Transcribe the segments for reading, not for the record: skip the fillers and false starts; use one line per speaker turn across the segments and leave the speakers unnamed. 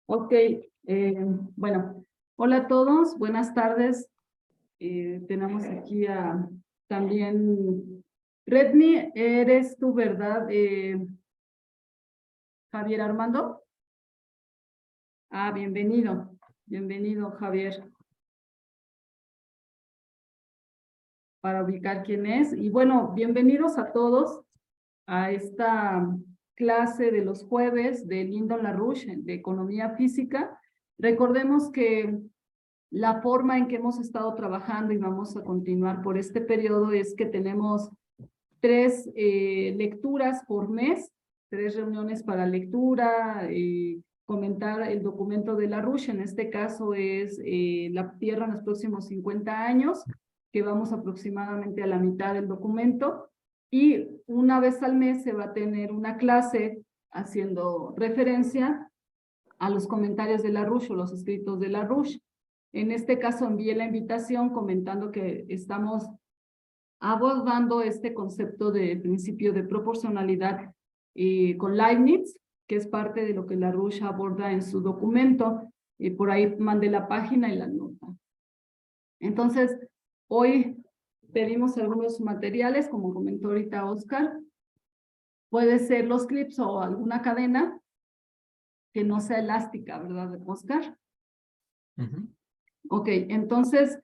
Ok, bueno, hola a todos, buenas tardes. Tenemos aquí a también Redmi, ¿eres tú, verdad, Javier Armando? Ah, bienvenido Javier, para ubicar quién es. Y bueno, bienvenidos a todos a esta clase de los jueves de Lyndon LaRouche de Economía Física. Recordemos que la forma en que hemos estado trabajando y vamos a continuar por este periodo es que tenemos tres lecturas por mes, tres reuniones para lectura, comentar el documento de LaRouche, en este caso es La Tierra en los próximos 50 años, que vamos aproximadamente a la mitad del documento, y una vez al mes se va a tener una clase haciendo referencia a los comentarios de LaRouche o los escritos de LaRouche. En este caso envié la invitación comentando que estamos abordando este concepto de principio de proporcionalidad con Leibniz, que es parte de lo que LaRouche aborda en su documento. Por ahí mandé la página y la nota. Entonces, hoy pedimos algunos materiales, como comentó ahorita Oscar. Puede ser los clips o alguna cadena que no sea elástica, ¿verdad, Oscar? Ok, entonces,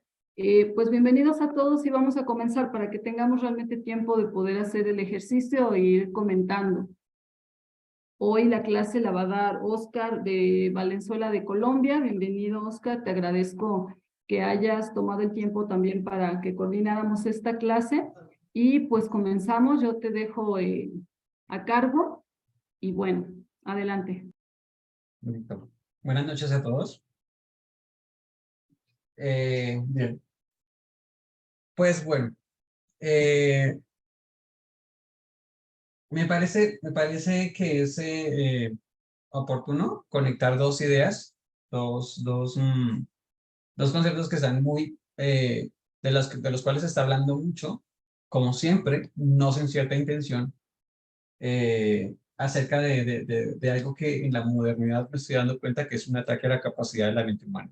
pues bienvenidos a todos y vamos a comenzar para que tengamos realmente tiempo de poder hacer el ejercicio e ir comentando. Hoy la clase la va a dar Oscar de Valenzuela de Colombia. Bienvenido, Oscar. Te agradezco que hayas tomado el tiempo también para que coordináramos esta clase. Y pues comenzamos. Yo te dejo a cargo y bueno, adelante.
Bonito. Buenas noches a todos. Bien, pues bueno, eh, me parece que es oportuno conectar dos ideas, dos conceptos que están muy, de los cuales se está hablando mucho, como siempre, no sin cierta intención, acerca de algo que en la modernidad me estoy dando cuenta que es un ataque a la capacidad de la mente humana.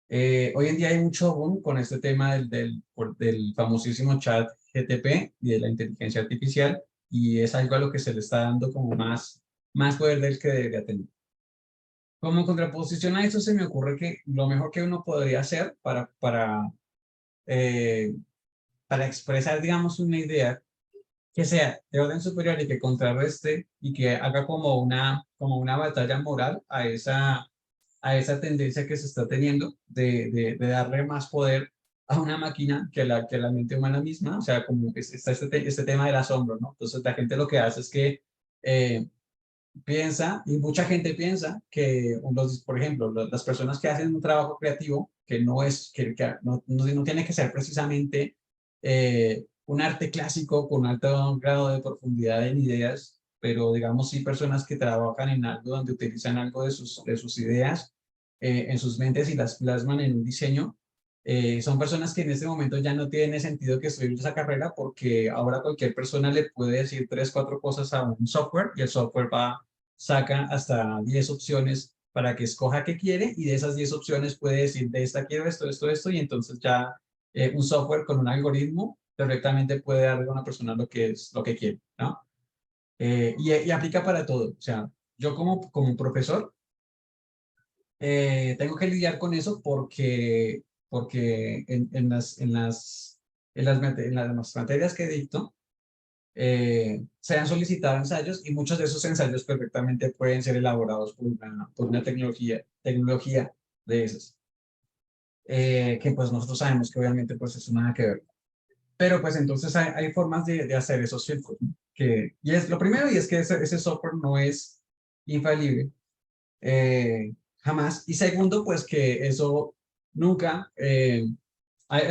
Hoy en día hay mucho boom con este tema del famosísimo chat GTP y de la inteligencia artificial, y es algo a lo que se le está dando como más poder del que debería tener. Como contraposición a eso, se me ocurre que lo mejor que uno podría hacer eh, para expresar, digamos, una idea que sea de orden superior y que contrarreste y que haga como una batalla moral a esa tendencia que se está teniendo de darle más poder a una máquina que la mente humana misma. O sea, como que está este tema del asombro, ¿no? Entonces la gente lo que hace es que eh, piensa, y mucha gente piensa que, por ejemplo, las personas que hacen un trabajo creativo, que no es, que no tiene que ser precisamente un arte clásico con alto grado de profundidad en ideas, pero digamos sí personas que trabajan en algo donde utilizan algo de sus ideas en sus mentes y las plasman en un diseño. Son personas que en este momento ya no tiene sentido que estudiar esa carrera, porque ahora cualquier persona le puede decir tres, cuatro cosas a un software y el software saca hasta 10 opciones para que escoja qué quiere, y de esas 10 opciones puede decir: de esta quiero esto, esto, esto, y entonces ya un software con un algoritmo perfectamente puede darle a una persona lo que quiere, ¿no? Y aplica para todo. O sea, yo como profesor tengo que lidiar con eso porque en las materias que dicto se han solicitado ensayos, y muchos de esos ensayos perfectamente pueden ser elaborados por una tecnología de esas, que pues nosotros sabemos que obviamente pues eso nada que ver. Pero pues entonces hay formas de hacer esos filtros, ¿no? Y es lo primero, y es que ese software no es infalible, jamás. Y segundo, pues que eso nunca, es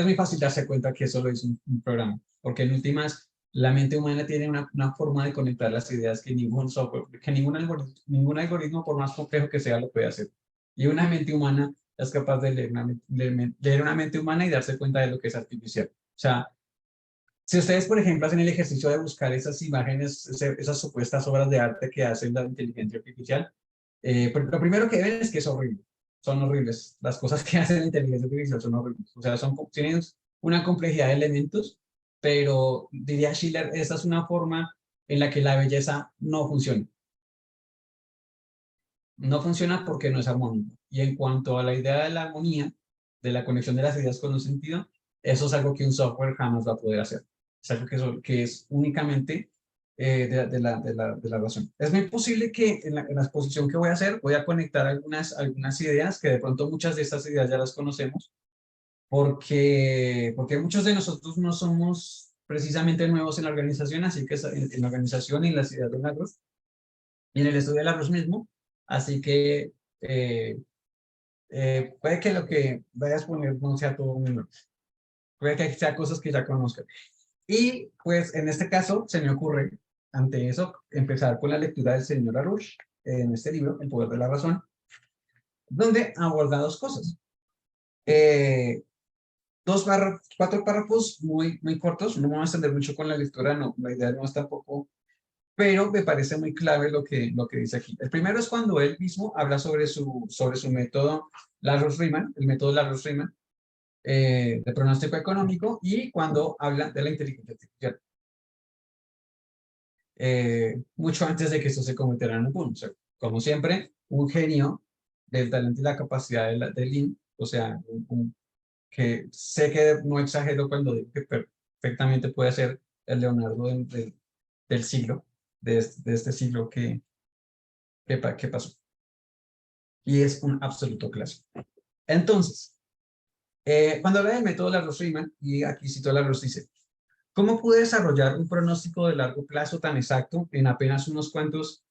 muy fácil darse cuenta que eso lo hizo un programa, porque en últimas la mente humana tiene una forma de conectar las ideas que ningún software, que ningún algoritmo, por más complejo que sea, lo puede hacer. Y una mente humana es capaz de leer una mente humana y darse cuenta de lo que es artificial. O sea, si ustedes, por ejemplo, hacen el ejercicio de buscar esas imágenes, esas supuestas obras de arte que hace la inteligencia artificial, Lo primero que ven es que es horrible. Son horribles. Las cosas que hace la inteligencia artificial son horribles. O sea, tienen una complejidad de elementos, pero diría Schiller, esta es una forma en la que la belleza no funciona. No funciona porque no es armónica. Y en cuanto a la idea de la armonía, de la conexión de las ideas con un sentido, eso es algo que un software jamás va a poder hacer. Es algo que es únicamente de la razón. Es muy posible que en la exposición que voy a hacer, voy a conectar algunas ideas, que de pronto muchas de estas ideas ya las conocemos, porque muchos de nosotros no somos precisamente nuevos en la organización, así que en la organización y en las ideas de Lagos, y en el estudio de Lagos mismo, así que eh, puede que lo que vayas a poner no sea todo muy nuevo, puede que sea cosas que ya conozcan. Y pues en este caso se me ocurre, ante eso, empezar con la lectura del señor Larouche en este libro, El poder de la razón, donde aborda dos cosas. Eh, cuatro párrafos muy cortos, no me voy a extender mucho con la lectura, no, la idea no es tampoco, pero me parece muy clave lo que dice aquí. El primero es cuando él mismo habla sobre su método Larouche-Riemann, el método Larouche-Riemann, de pronóstico económico, y cuando habla de la inteligencia artificial. Mucho antes de que esto se convirtiera en un boom. O sea, como siempre, un genio del talento y la capacidad de Lin, o sea, que sé que no exagero cuando digo que perfectamente puede ser el Leonardo del siglo, de este siglo que pasó. Y es un absoluto clásico. Entonces, cuando habla del método Larouche-Riemann, y aquí cito a Larouche, dice: ¿cómo pude desarrollar un pronóstico de largo plazo tan exacto en apenas unos cuantos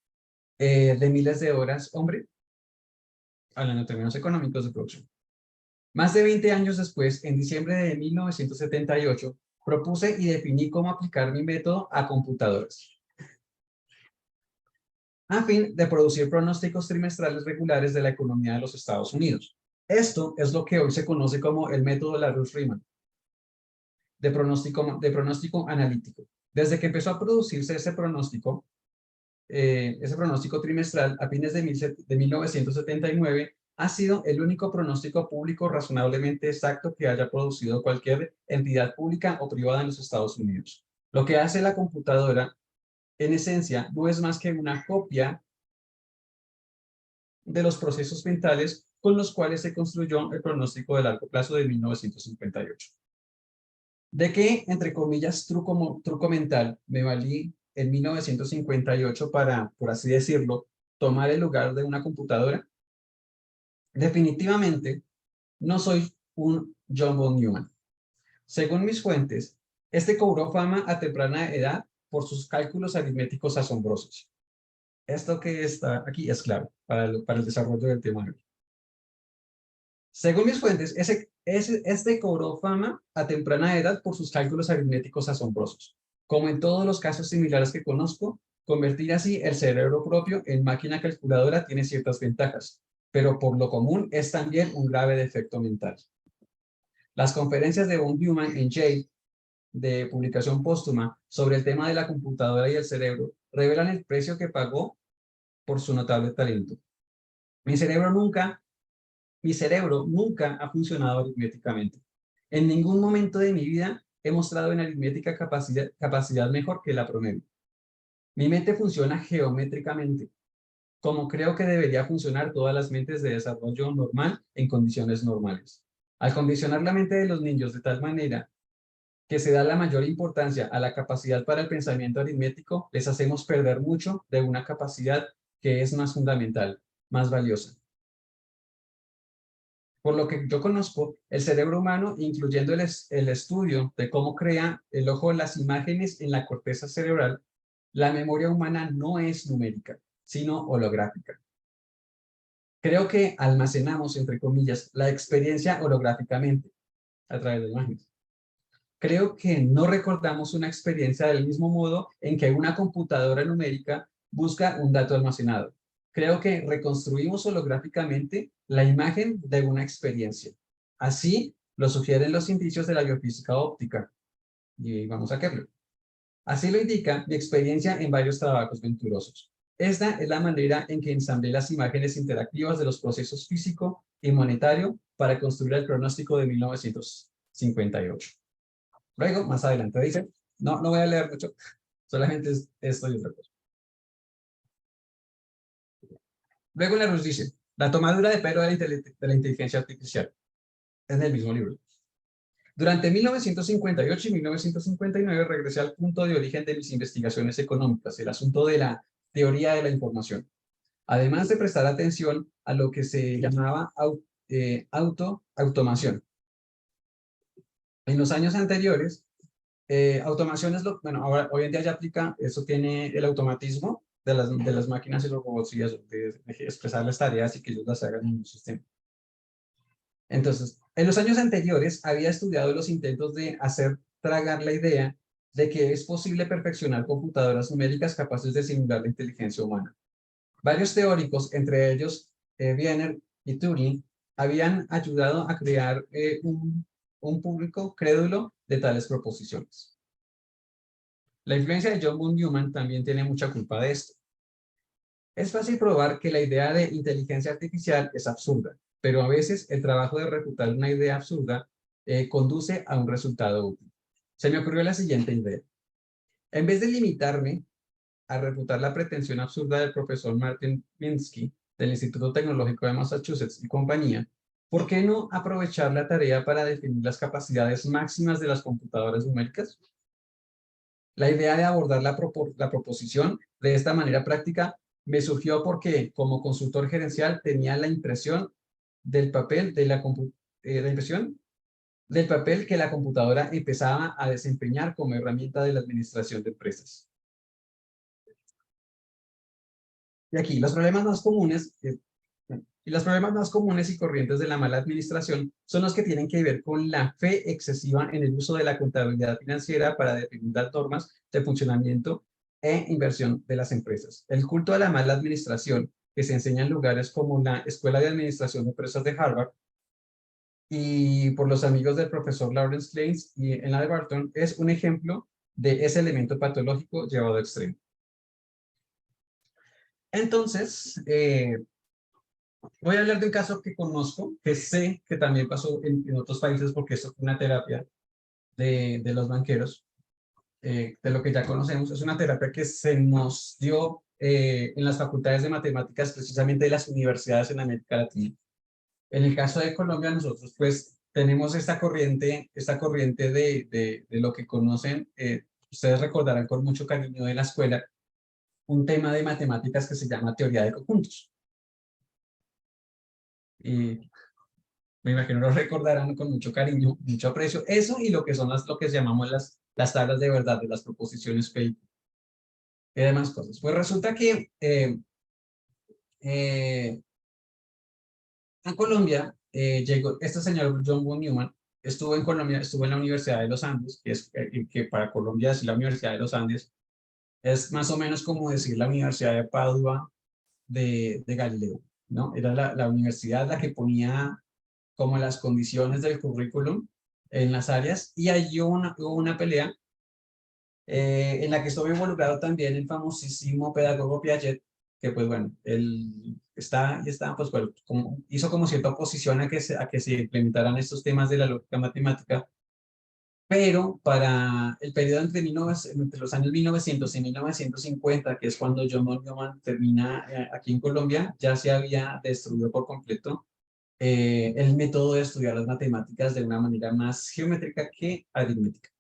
de miles de horas, hombre? Hablando en términos económicos de producción. Más de 20 años después, en diciembre de 1978, propuse y definí cómo aplicar mi método a computadoras, a fin de producir pronósticos trimestrales regulares de la economía de los Estados Unidos. Esto es lo que hoy se conoce como el método Larouche-Riemann de pronóstico analítico. Desde que empezó a producirse ese pronóstico trimestral a fines de 1979, ha sido el único pronóstico público razonablemente exacto que haya producido cualquier entidad pública o privada en los Estados Unidos. Lo que hace la computadora, en esencia, no es más que una copia de los procesos mentales con los cuales se construyó el pronóstico de largo plazo de 1958. ¿De qué, entre comillas, truco mental me valí en 1958 para, por así decirlo, tomar el lugar de una computadora? Definitivamente, no soy un John von Neumann. Según mis fuentes, este cobró fama a temprana edad por sus cálculos aritméticos asombrosos. Esto que está aquí es clave para el desarrollo del tema de hoy. Según mis fuentes, este cobró fama a temprana edad por sus cálculos aritméticos asombrosos. Como en todos los casos similares que conozco, convertir así el cerebro propio en máquina calculadora tiene ciertas ventajas, pero por lo común es también un grave defecto mental. Las conferencias de von Neumann en Yale, de publicación póstuma, sobre el tema de la computadora y el cerebro, revelan el precio que pagó por su notable talento. Mi cerebro nunca ha funcionado aritméticamente. En ningún momento de mi vida he mostrado en aritmética capacidad mejor que la promedio. Mi mente funciona geométricamente, como creo que debería funcionar todas las mentes de desarrollo normal en condiciones normales. Al condicionar la mente de los niños de tal manera que se da la mayor importancia a la capacidad para el pensamiento aritmético, les hacemos perder mucho de una capacidad que es más fundamental, más valiosa. Por lo que yo conozco, el cerebro humano, incluyendo el estudio de cómo crea el ojo las imágenes en la corteza cerebral, la memoria humana no es numérica, sino holográfica. Creo que almacenamos, entre comillas, la experiencia holográficamente, a través de imágenes. Creo que no recordamos una experiencia del mismo modo en que una computadora numérica busca un dato almacenado. Creo que reconstruimos holográficamente la imagen de una experiencia. Así lo sugieren los indicios de la biofísica óptica. Y vamos a verlo. Así lo indica mi experiencia en varios trabajos venturosos. Esta es la manera en que ensamblé las imágenes interactivas de los procesos físico y monetario para construir el pronóstico de 1958. Luego, más adelante dice, no voy a leer mucho, solamente esto y otra cosa. Luego LaRouche dice, la tomadura de pelo de la inteligencia artificial, en el mismo libro. Durante 1958 y 1959 regresé al punto de origen de mis investigaciones económicas, el asunto de la teoría de la información. Además de prestar atención a lo que se llamaba automación. En los años anteriores, automación es lo, bueno, ahora, hoy en día ya aplica, eso tiene el automatismo de las máquinas y los robots y eso, de expresar las tareas y que ellos las hagan en un sistema. Entonces, en los años anteriores había estudiado los intentos de hacer tragar la idea de que es posible perfeccionar computadoras numéricas capaces de simular la inteligencia humana. Varios teóricos, entre ellos Wiener y Turing, habían ayudado a crear un público crédulo de tales proposiciones. La influencia de John von Neumann también tiene mucha culpa de esto. Es fácil probar que la idea de inteligencia artificial es absurda, pero a veces el trabajo de refutar una idea absurda conduce a un resultado útil. Se me ocurrió la siguiente idea. En vez de limitarme a refutar la pretensión absurda del profesor Martin Minsky del Instituto Tecnológico de Massachusetts y compañía, ¿por qué no aprovechar la tarea para definir las capacidades máximas de las computadoras numéricas? La idea de abordar la proposición de esta manera práctica me surgió porque, como consultor gerencial, tenía la impresión del papel del papel que la computadora empezaba a desempeñar como herramienta de la administración de empresas. Y aquí, los problemas más comunes y corrientes de la mala administración son los que tienen que ver con la fe excesiva en el uso de la contabilidad financiera para definir las normas de funcionamiento e inversión de las empresas. El culto a la mala administración que se enseña en lugares como la Escuela de Administración de Empresas de Harvard y por los amigos del profesor Lawrence Kleins y en la de Barton es un ejemplo de ese elemento patológico llevado a extremo. Entonces, voy a hablar de un caso que conozco, que sé que también pasó en otros países porque esto fue una terapia de los banqueros, de lo que ya conocemos. Es una terapia que se nos dio en las facultades de matemáticas, precisamente de las universidades en América Latina. En el caso de Colombia, nosotros pues tenemos esta corriente de lo que conocen, ustedes recordarán con mucho cariño de la escuela, un tema de matemáticas que se llama teoría de conjuntos. Y me imagino lo recordarán con mucho cariño, mucho aprecio. Eso y lo que son lo que llamamos las tablas de verdad, de las proposiciones P y demás cosas. Pues resulta que a Colombia llegó este señor John von Neumann, estuvo en Colombia, estuvo en la Universidad de los Andes, que para Colombia es la Universidad de los Andes, es más o menos como decir la Universidad de Padua de Galileo, ¿no? Era la universidad la que ponía como las condiciones del currículum en las áreas, y allí hubo una pelea en la que estuvo involucrado también el famosísimo pedagogo Piaget, que pues bueno, él pues bueno, hizo como cierta oposición a que se implementaran estos temas de la lógica matemática, pero para el periodo entre los años 1900 y 1950, que es cuando John von Neumann termina aquí en Colombia, ya se había destruido por completo el método de estudiar las matemáticas de una manera más geométrica que aritmética.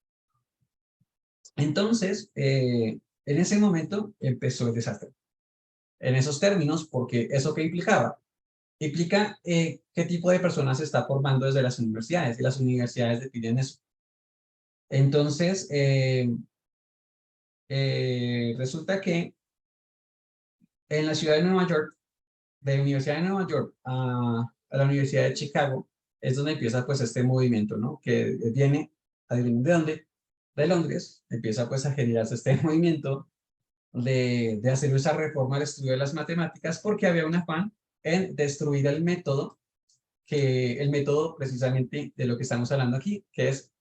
Entonces, en ese momento empezó el desastre. En esos términos, porque ¿eso qué implicaba? Implica qué tipo de personas se está formando desde las universidades, y las universidades definen eso. Entonces, resulta que en la ciudad de Nueva York, de la Universidad de Nueva York a la Universidad de Chicago, es donde empieza pues este movimiento, ¿no? Que viene, adivinen de dónde, de Londres, empieza pues a generarse este movimiento de hacer esa reforma al estudio de las matemáticas, porque había un afán en destruir el método precisamente de lo que estamos hablando aquí, que es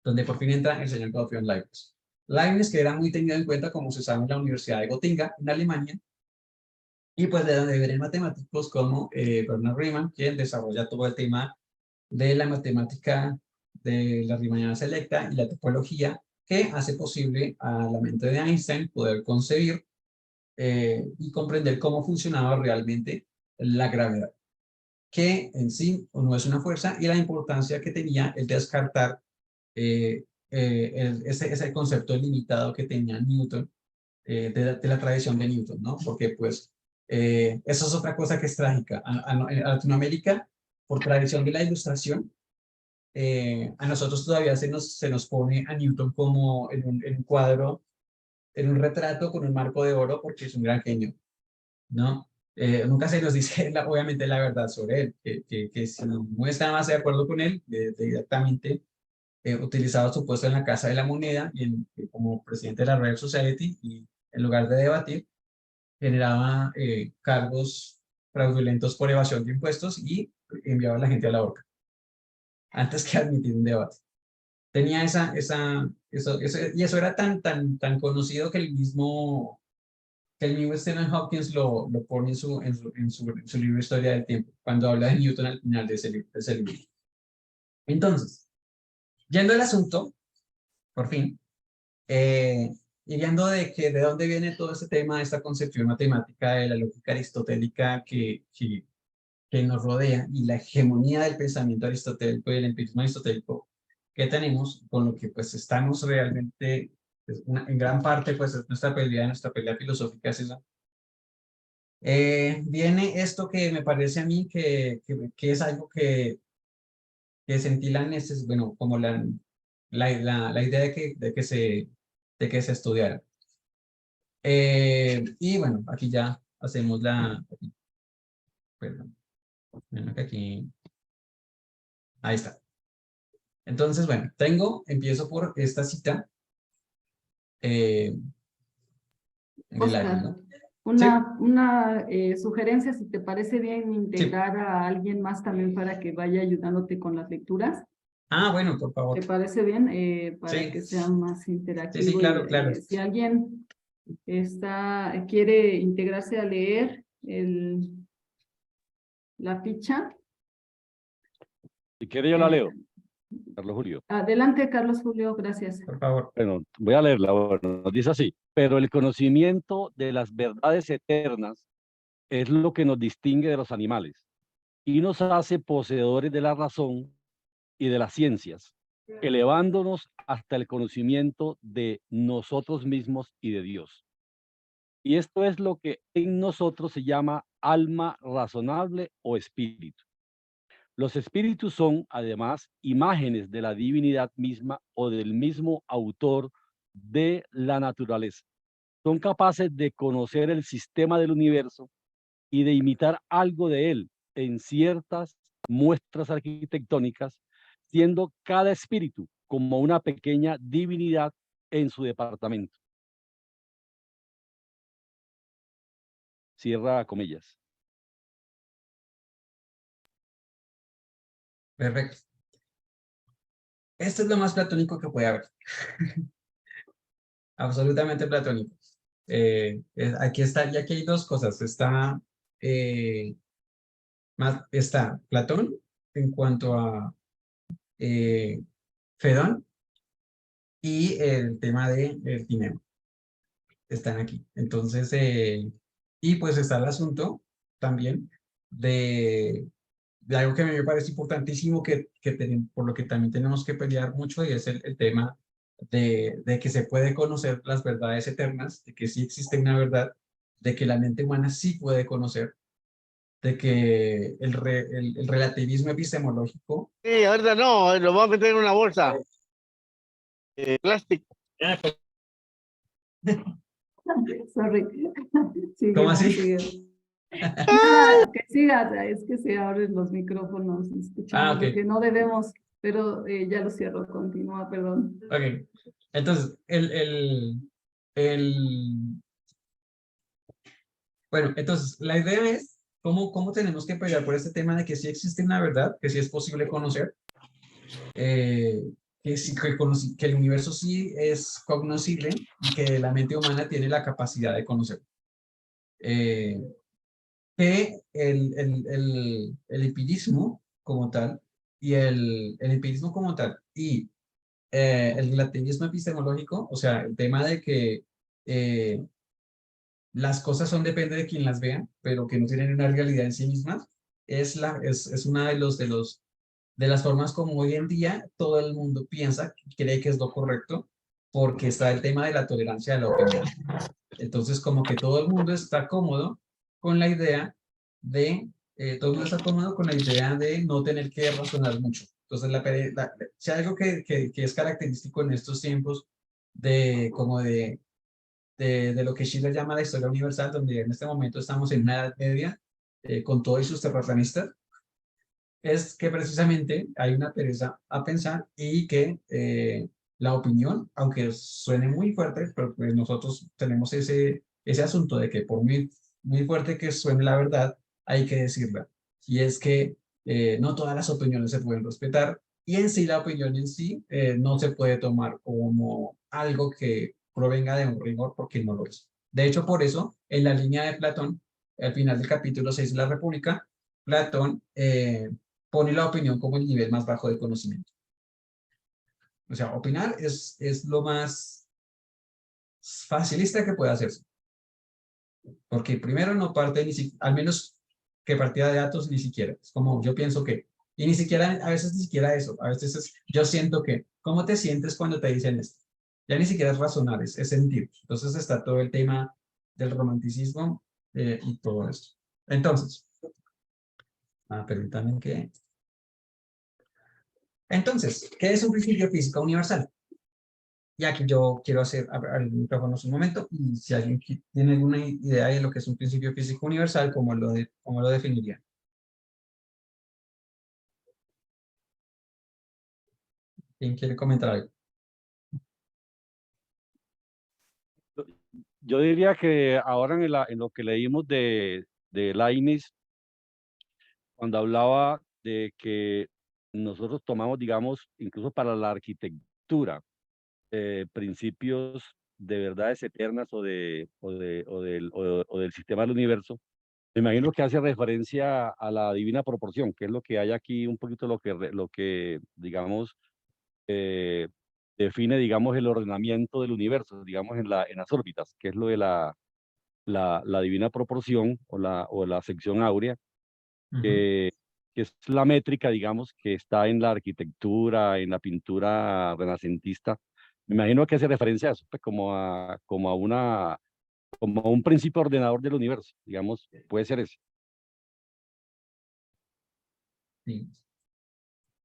donde por fin entra el señor Gottfried Leibniz. Leibniz, que era muy tenido en cuenta, como se sabe, en la Universidad de Gotinga, en Alemania, Y pues de donde vienen matemáticos como Bernard Riemann, quien desarrolla todo el tema de la matemática de la Riemanniana selecta y la topología, que hace posible a la mente de Einstein poder concebir y comprender cómo funcionaba realmente la gravedad, que en sí no es una fuerza, y la importancia que tenía el descartar ese concepto limitado que tenía Newton, de la tradición de Newton, ¿no? Porque pues eso es otra cosa que es trágica. En Latinoamérica, por tradición de la Ilustración, a nosotros todavía se nos pone a Newton como en un cuadro, en un retrato con un marco de oro, porque es un gran genio, ¿no? Nunca se nos dice obviamente la verdad sobre él, que si no está más de acuerdo con él, directamente utilizaba su puesto en la Casa de la Moneda y como presidente de la Royal Society, y en lugar de debatir, generaba cargos fraudulentos por evasión de impuestos y enviaba a la gente a la horca, antes que admitir un debate. Tenía y eso era tan conocido que el mismo Stephen Hawking lo pone en su libro Historia del Tiempo, cuando habla de Newton al final de ese libro. Entonces, yendo al asunto, por fin, y viendo de dónde viene todo este tema, esta concepción matemática de la lógica aristotélica que nos rodea, y la hegemonía del pensamiento aristotélico y el empirismo aristotélico que tenemos, con lo que pues estamos realmente, pues, en gran parte pues es nuestra pelea filosófica es esa. Viene esto que me parece a mí que es algo que sentí la necesidad, bueno, como la idea de que se estudiara. Y bueno, aquí ya hacemos perdón, bueno, que aquí, ahí está. Entonces, bueno, empiezo por esta cita de Leibniz,
Oscar,
¿no? Sí,
una sugerencia, si te parece bien
sí.
integrar a alguien más también para que vaya ayudándote con las lecturas.
Ah, bueno, por
¿Te
favor.
parece bien? Para
Sí,
que sea más
sí,
interactivo y
claro, claro.
si alguien quiere integrarse a leer la ficha.
Si quiere yo la leo,
eh,
Carlos Julio.
Adelante, Carlos Julio, gracias.
Por favor.
Bueno, voy a leerla. Bueno, dice así: pero el conocimiento de las verdades eternas es lo que nos distingue de los animales y nos hace poseedores de la razón y de las ciencias, elevándonos hasta el conocimiento de nosotros mismos y de Dios. Y esto es lo que en nosotros se llama alma razonable o espíritu. Los espíritus son, además, imágenes de la divinidad misma o del mismo autor de la naturaleza. Son capaces de conocer el sistema del universo y de imitar algo de él en ciertas muestras arquitectónicas, siendo cada espíritu como una pequeña divinidad en su departamento. Cierra comillas.
Perfecto. Esto es lo más platónico que puede haber. Absolutamente platónico. Aquí está, y aquí hay dos cosas. Está Platón en cuanto a Fedón y el tema del Tineo. Están aquí. Entonces, y pues está el asunto también de algo que a mí me parece importantísimo, por lo que también tenemos que pelear mucho, y es el tema de que se puede conocer las verdades eternas, de que sí existe una verdad, de que la mente humana sí puede conocer, de que el relativismo epistemológico.
Sí, ahorita no, lo vamos a meter en una bolsa. Plástico.
Sorry.
¿Cómo
Seguimos,
así?
seguimos. Nada, que sigas, es que se abren los micrófonos,
Ah,
escuchamos
ok.
lo que no debemos, pero ya lo cierro, continúa, perdón.
Ok. Entonces, el, bueno, entonces la idea es cómo tenemos que pelear por este tema de que sí existe una verdad, que sí es posible conocer, que el universo sí es cognoscible y que la mente humana tiene la capacidad de conocer. que el empirismo como tal el empirismo como tal y el relativismo epistemológico, o sea, el tema de que las cosas son depende de quien las vea, pero que no tienen una realidad en sí mismas, es una de las formas como hoy en día todo el mundo piensa, cree que es lo correcto, porque está el tema de la tolerancia de la opinión. Entonces, como que todo el mundo está cómodo con la idea todo el mundo está cómodo con la idea de no tener que razonar mucho. Entonces, si hay algo que es característico en estos tiempos como de lo que Schiller llama la historia universal, donde en este momento estamos en una edad media con todos sus terraplanistas, es que precisamente hay una pereza a pensar y que la opinión, aunque suene muy fuerte, pero pues nosotros tenemos ese asunto de que por muy fuerte que suene la verdad, hay que decirla. Y es que no todas las opiniones se pueden respetar y en sí la opinión en sí no se puede tomar como algo que provenga de un rigor porque no lo es. De hecho, por eso, en la línea de Platón, al final del capítulo 6 de la República, Platón pone la opinión como el nivel más bajo de conocimiento. O sea, opinar es lo más facilista que puede hacerse. Porque primero no parte ni siquiera, al menos que partida de datos ni siquiera. Es como yo pienso que, y ni siquiera, a veces ni siquiera eso, a veces yo siento que, ¿cómo te sientes cuando te dicen esto? Ya ni siquiera es razonar, es sentir. Entonces está todo el tema del romanticismo y todo esto. Entonces, permítanme que... Entonces, ¿qué es un principio físico universal? Y aquí yo quiero abrir el micrófono un momento y si alguien tiene alguna idea de lo que es un principio físico universal, ¿cómo lo definiría? ¿Quién quiere comentar algo?
Yo diría que ahora en lo que leímos de Leibniz, cuando hablaba de que nosotros tomamos, digamos, incluso para la arquitectura, principios de verdades eternas o del sistema del universo, me imagino que hace referencia a la divina proporción, que es lo que hay aquí, un poquito lo que digamos, eh, define, digamos, el ordenamiento del universo, digamos, en las órbitas, que es lo de la divina proporción o la sección áurea,
Ujú.
que es la métrica, digamos, que está en la arquitectura, en la pintura renacentista. Me imagino que hace referencia a eso, pues como a un principio ordenador del universo, digamos, puede ser ese.
Sí,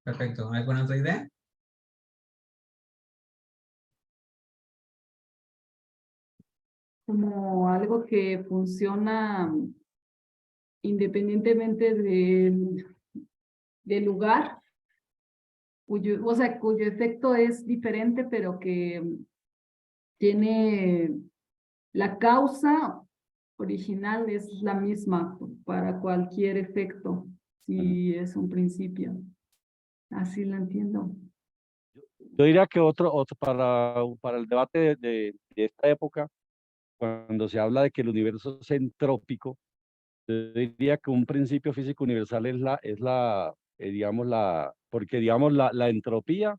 perfecto. ¿Alguna otra idea?
Como algo que funciona independientemente del lugar, o sea, cuyo efecto es diferente, pero que tiene la causa original es la misma para cualquier efecto,
Ujú.
si es un principio. Así lo entiendo.
Yo diría que otro para el debate de esta época, cuando se habla de que el universo es entrópico, yo diría que un principio físico universal digamos, porque digamos, la entropía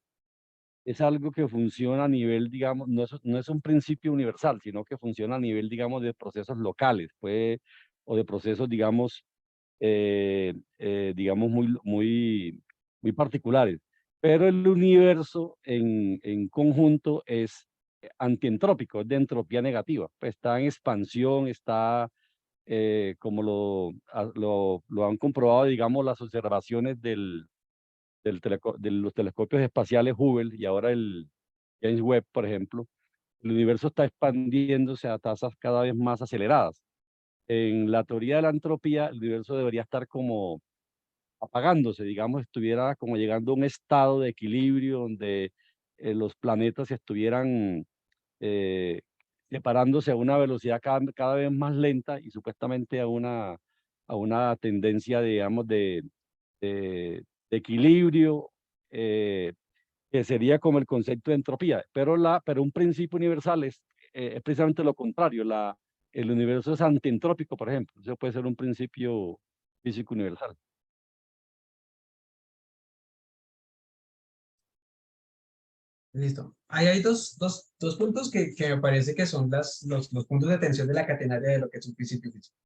es algo que funciona a nivel, digamos, no es un principio universal, sino que funciona a nivel, digamos, de procesos locales, o de procesos, digamos, muy particulares. Pero el universo en conjunto es antientrópico, es de entropía negativa, pues está en expansión, está como lo han comprobado, digamos, las observaciones de los telescopios espaciales Hubble y ahora el James Webb, por ejemplo, el universo está expandiéndose a tasas cada vez más aceleradas. En la teoría de la entropía, el universo debería estar como apagándose, digamos, estuviera como llegando a un estado de equilibrio donde los planetas estuvieran eh, separándose a una velocidad cada vez más lenta y supuestamente a una tendencia, digamos, de equilibrio, que sería como el concepto de entropía. Pero un principio universal es precisamente lo contrario, el universo es antientrópico, por ejemplo. Eso puede ser un principio físico universal.
Listo. Ahí hay dos puntos que me parece que son los puntos de atención de la catenaria de lo que es un principio físico.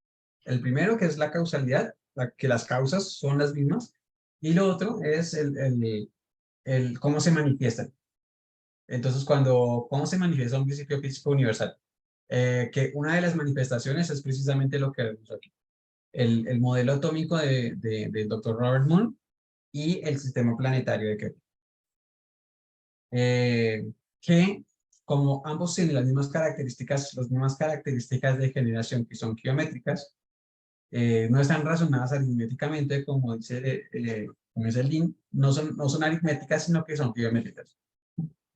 El primero, que es la causalidad, que las causas son las mismas, y lo otro es el cómo se manifiestan. Entonces, ¿cómo se manifiesta un principio físico universal? Que una de las manifestaciones es precisamente lo que vemos aquí. El modelo atómico del Dr. Robert Moon y el sistema planetario de Kepler. Que como ambos tienen las mismas características de generación que son geométricas, no están razonadas aritméticamente, como dice Lin, no son aritméticas, sino que son geométricas.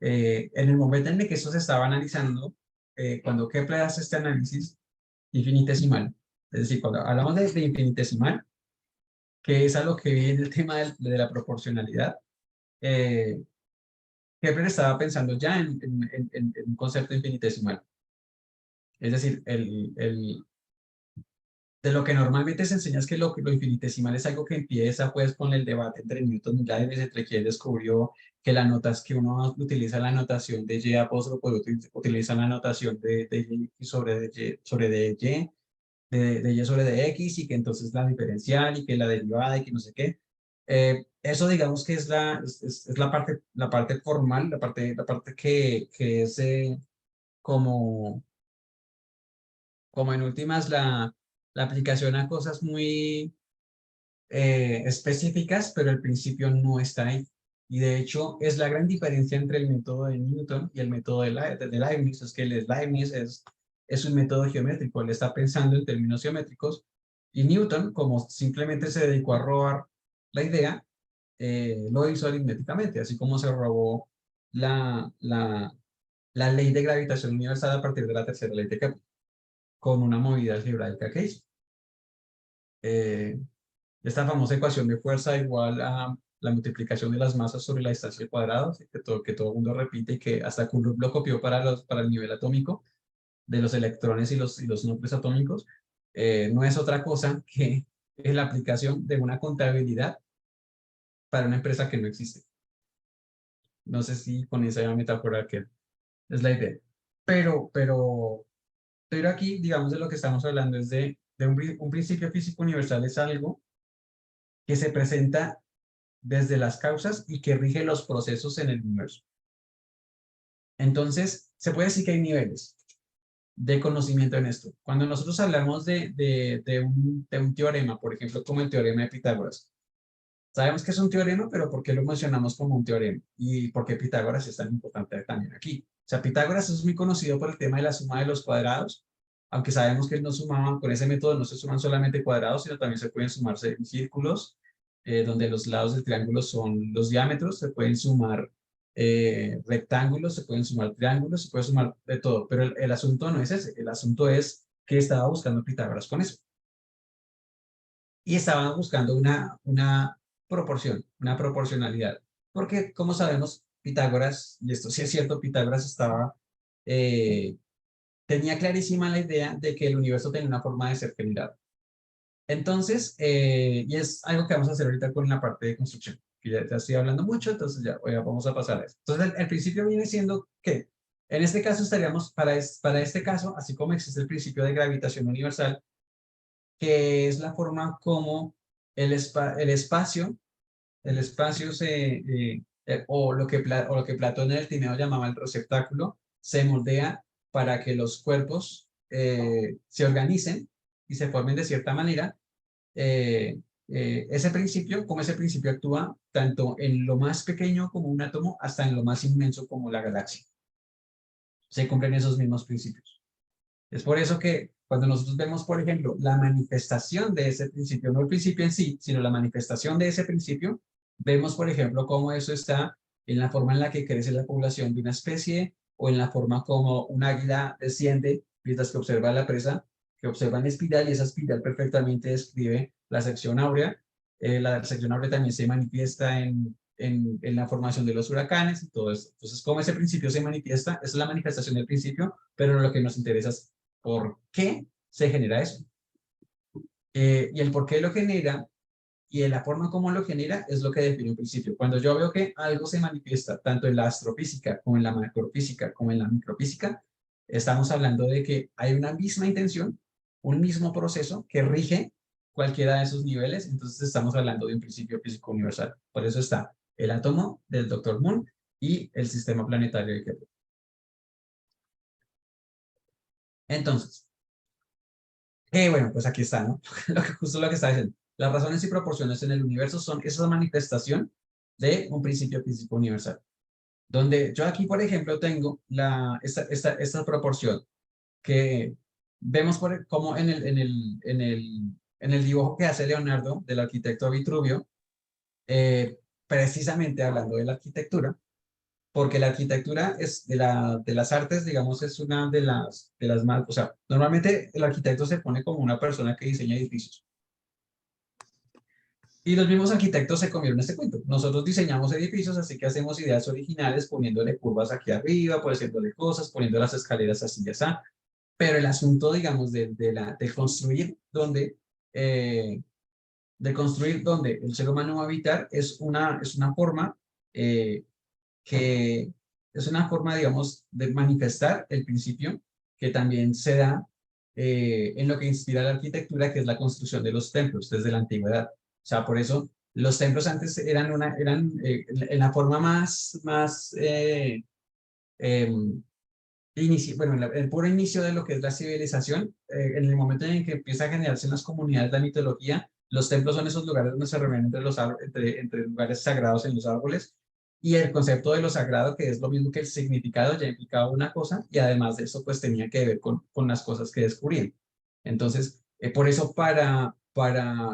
En el momento en el que eso se estaba analizando, cuando Kepler hace este análisis infinitesimal, es decir, cuando hablamos de infinitesimal, que es a lo que viene el tema de la proporcionalidad, Kepler estaba pensando ya en un concepto infinitesimal. Es decir, de lo que normalmente se enseña es que lo infinitesimal es algo que empieza pues con el debate entre Newton y Leibniz, entre quien descubrió que que uno utiliza la notación de y apóstrofe, pues utiliza la notación de y sobre y sobre dy, de y sobre dx, y que entonces la diferencial y que la derivada y que no sé qué. Eso digamos que es la parte formal, la parte que es como en últimas la aplicación a cosas muy específicas, pero el principio no está ahí. Y de hecho es la gran diferencia entre el método de Newton y el método de Leibniz, es que el Leibniz es un método geométrico, él está pensando en términos geométricos, y Newton, como simplemente se dedicó a robar la idea, lo hizo aritméticamente, así como se robó la ley de gravitación universal a partir de la tercera ley de Kepler, con una movida algebraica que hizo. Esta famosa ecuación de fuerza igual a la multiplicación de las masas sobre la distancia al cuadrado, que todo el mundo repite y que hasta Coulomb lo copió para el nivel atómico de los electrones y los núcleos atómicos, no es otra cosa que la aplicación de una contabilidad para una empresa que no existe. No sé si con esa metáfora que es la idea. Pero aquí, digamos, de lo que estamos hablando es de un principio físico universal, es algo que se presenta desde las causas y que rige los procesos en el universo. Entonces, se puede decir que hay niveles de conocimiento en esto. Cuando nosotros hablamos de un teorema, por ejemplo, como el teorema de Pitágoras, sabemos que es un teorema, pero ¿por qué lo mencionamos como un teorema? ¿Y por qué Pitágoras es tan importante también aquí? O sea, Pitágoras es muy conocido por el tema de la suma de los cuadrados, aunque sabemos que él no sumaba, con ese método no se suman solamente cuadrados, sino también se pueden sumarse círculos, donde los lados del triángulo son los diámetros, se pueden sumar rectángulos, se pueden sumar triángulos, se puede sumar de todo, pero el asunto no es ese, el asunto es que estaba buscando Pitágoras con eso. Y estaban buscando una proporción, una proporcionalidad, porque como sabemos, Pitágoras, y esto sí es cierto, Pitágoras tenía clarísima la idea de que el universo tenía una forma de ser generado. Entonces, y es algo que vamos a hacer ahorita con la parte de construcción, que ya estoy hablando mucho, entonces ya vamos a pasar a eso. Entonces, el principio viene siendo que, en este caso estaríamos, para este caso, así como existe el principio de gravitación universal, que es la forma como el espacio o lo que Platón en el Timeo llamaba el receptáculo, se moldea para que los cuerpos se organicen y se formen de cierta manera. Ese principio actúa tanto en lo más pequeño como un átomo hasta en lo más inmenso como la galaxia. Se cumplen esos mismos principios. Es por eso que cuando nosotros vemos, por ejemplo, la manifestación de ese principio, no el principio en sí, sino la manifestación de ese principio, vemos, por ejemplo, cómo eso está en la forma en la que crece la población de una especie o en la forma como un águila desciende mientras que observa la presa, que observa en espiral, y esa espiral perfectamente describe la sección áurea. La sección áurea también se manifiesta en la formación de los huracanes y todo eso. Entonces, cómo ese principio se manifiesta, esa es la manifestación del principio, pero lo que nos interesa es por qué se genera eso. Y el por qué lo genera y en la forma como lo genera es lo que define un principio. Cuando yo veo que algo se manifiesta tanto en la astrofísica como en la macrofísica como en la microfísica, estamos hablando de que hay una misma intención, un mismo proceso que rige cualquiera de esos niveles, entonces estamos hablando de un principio físico universal. Por eso está el átomo del Dr. Moon y el sistema planetario de Kepler. Entonces, bueno, pues aquí está, ¿no? Justo lo que está diciendo. Las razones y proporciones en el universo son esa manifestación de un principio físico universal. Donde yo aquí, por ejemplo, tengo esta proporción que vemos como en el dibujo que hace Leonardo del arquitecto Vitruvio, precisamente hablando de la arquitectura, porque la arquitectura es de las artes, digamos, es una de las más, o sea, normalmente el arquitecto se pone como una persona que diseña edificios. Y los mismos arquitectos se comieron este cuento. Nosotros diseñamos edificios, así que hacemos ideas originales poniéndole curvas aquí arriba, poniéndole cosas, poniendo las escaleras así y así. Pero el asunto, digamos, de construir donde el ser humano va a habitar es una forma que es una forma, digamos, de manifestar el principio que también se da en lo que inspira la arquitectura, que es la construcción de los templos desde la antigüedad. O sea, por eso los templos antes eran en la forma más bueno, el puro inicio de lo que es la civilización, en el momento en que empieza a generarse en las comunidades la mitología, los templos son esos lugares donde se reúnen entre lugares sagrados en los árboles, y el concepto de lo sagrado, que es lo mismo que el significado, ya implicaba una cosa, y además de eso, pues tenía que ver con las cosas que descubrían. Entonces, por eso para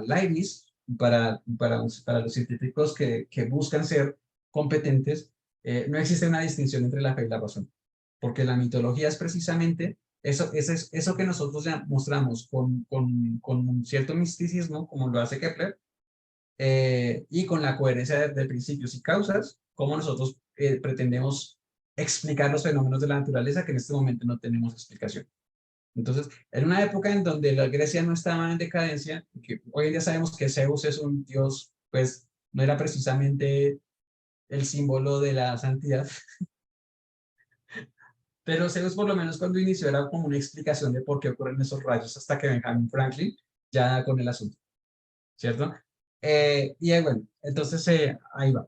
Leibniz, para los científicos que buscan ser competentes, no existe una distinción entre la fe y la razón, porque la mitología es precisamente eso que nosotros ya mostramos con un cierto misticismo, como lo hace Kepler, y con la coherencia de principios y causas, como nosotros pretendemos explicar los fenómenos de la naturaleza que en este momento no tenemos explicación. Entonces, en una época en donde la Grecia no estaba en decadencia, que hoy en día sabemos que Zeus es un dios, pues no era precisamente el símbolo de la santidad, pero Zeus por lo menos cuando inició era como una explicación de por qué ocurren esos rayos hasta que Benjamin Franklin ya con el asunto, ¿cierto? Y bueno, entonces ahí va.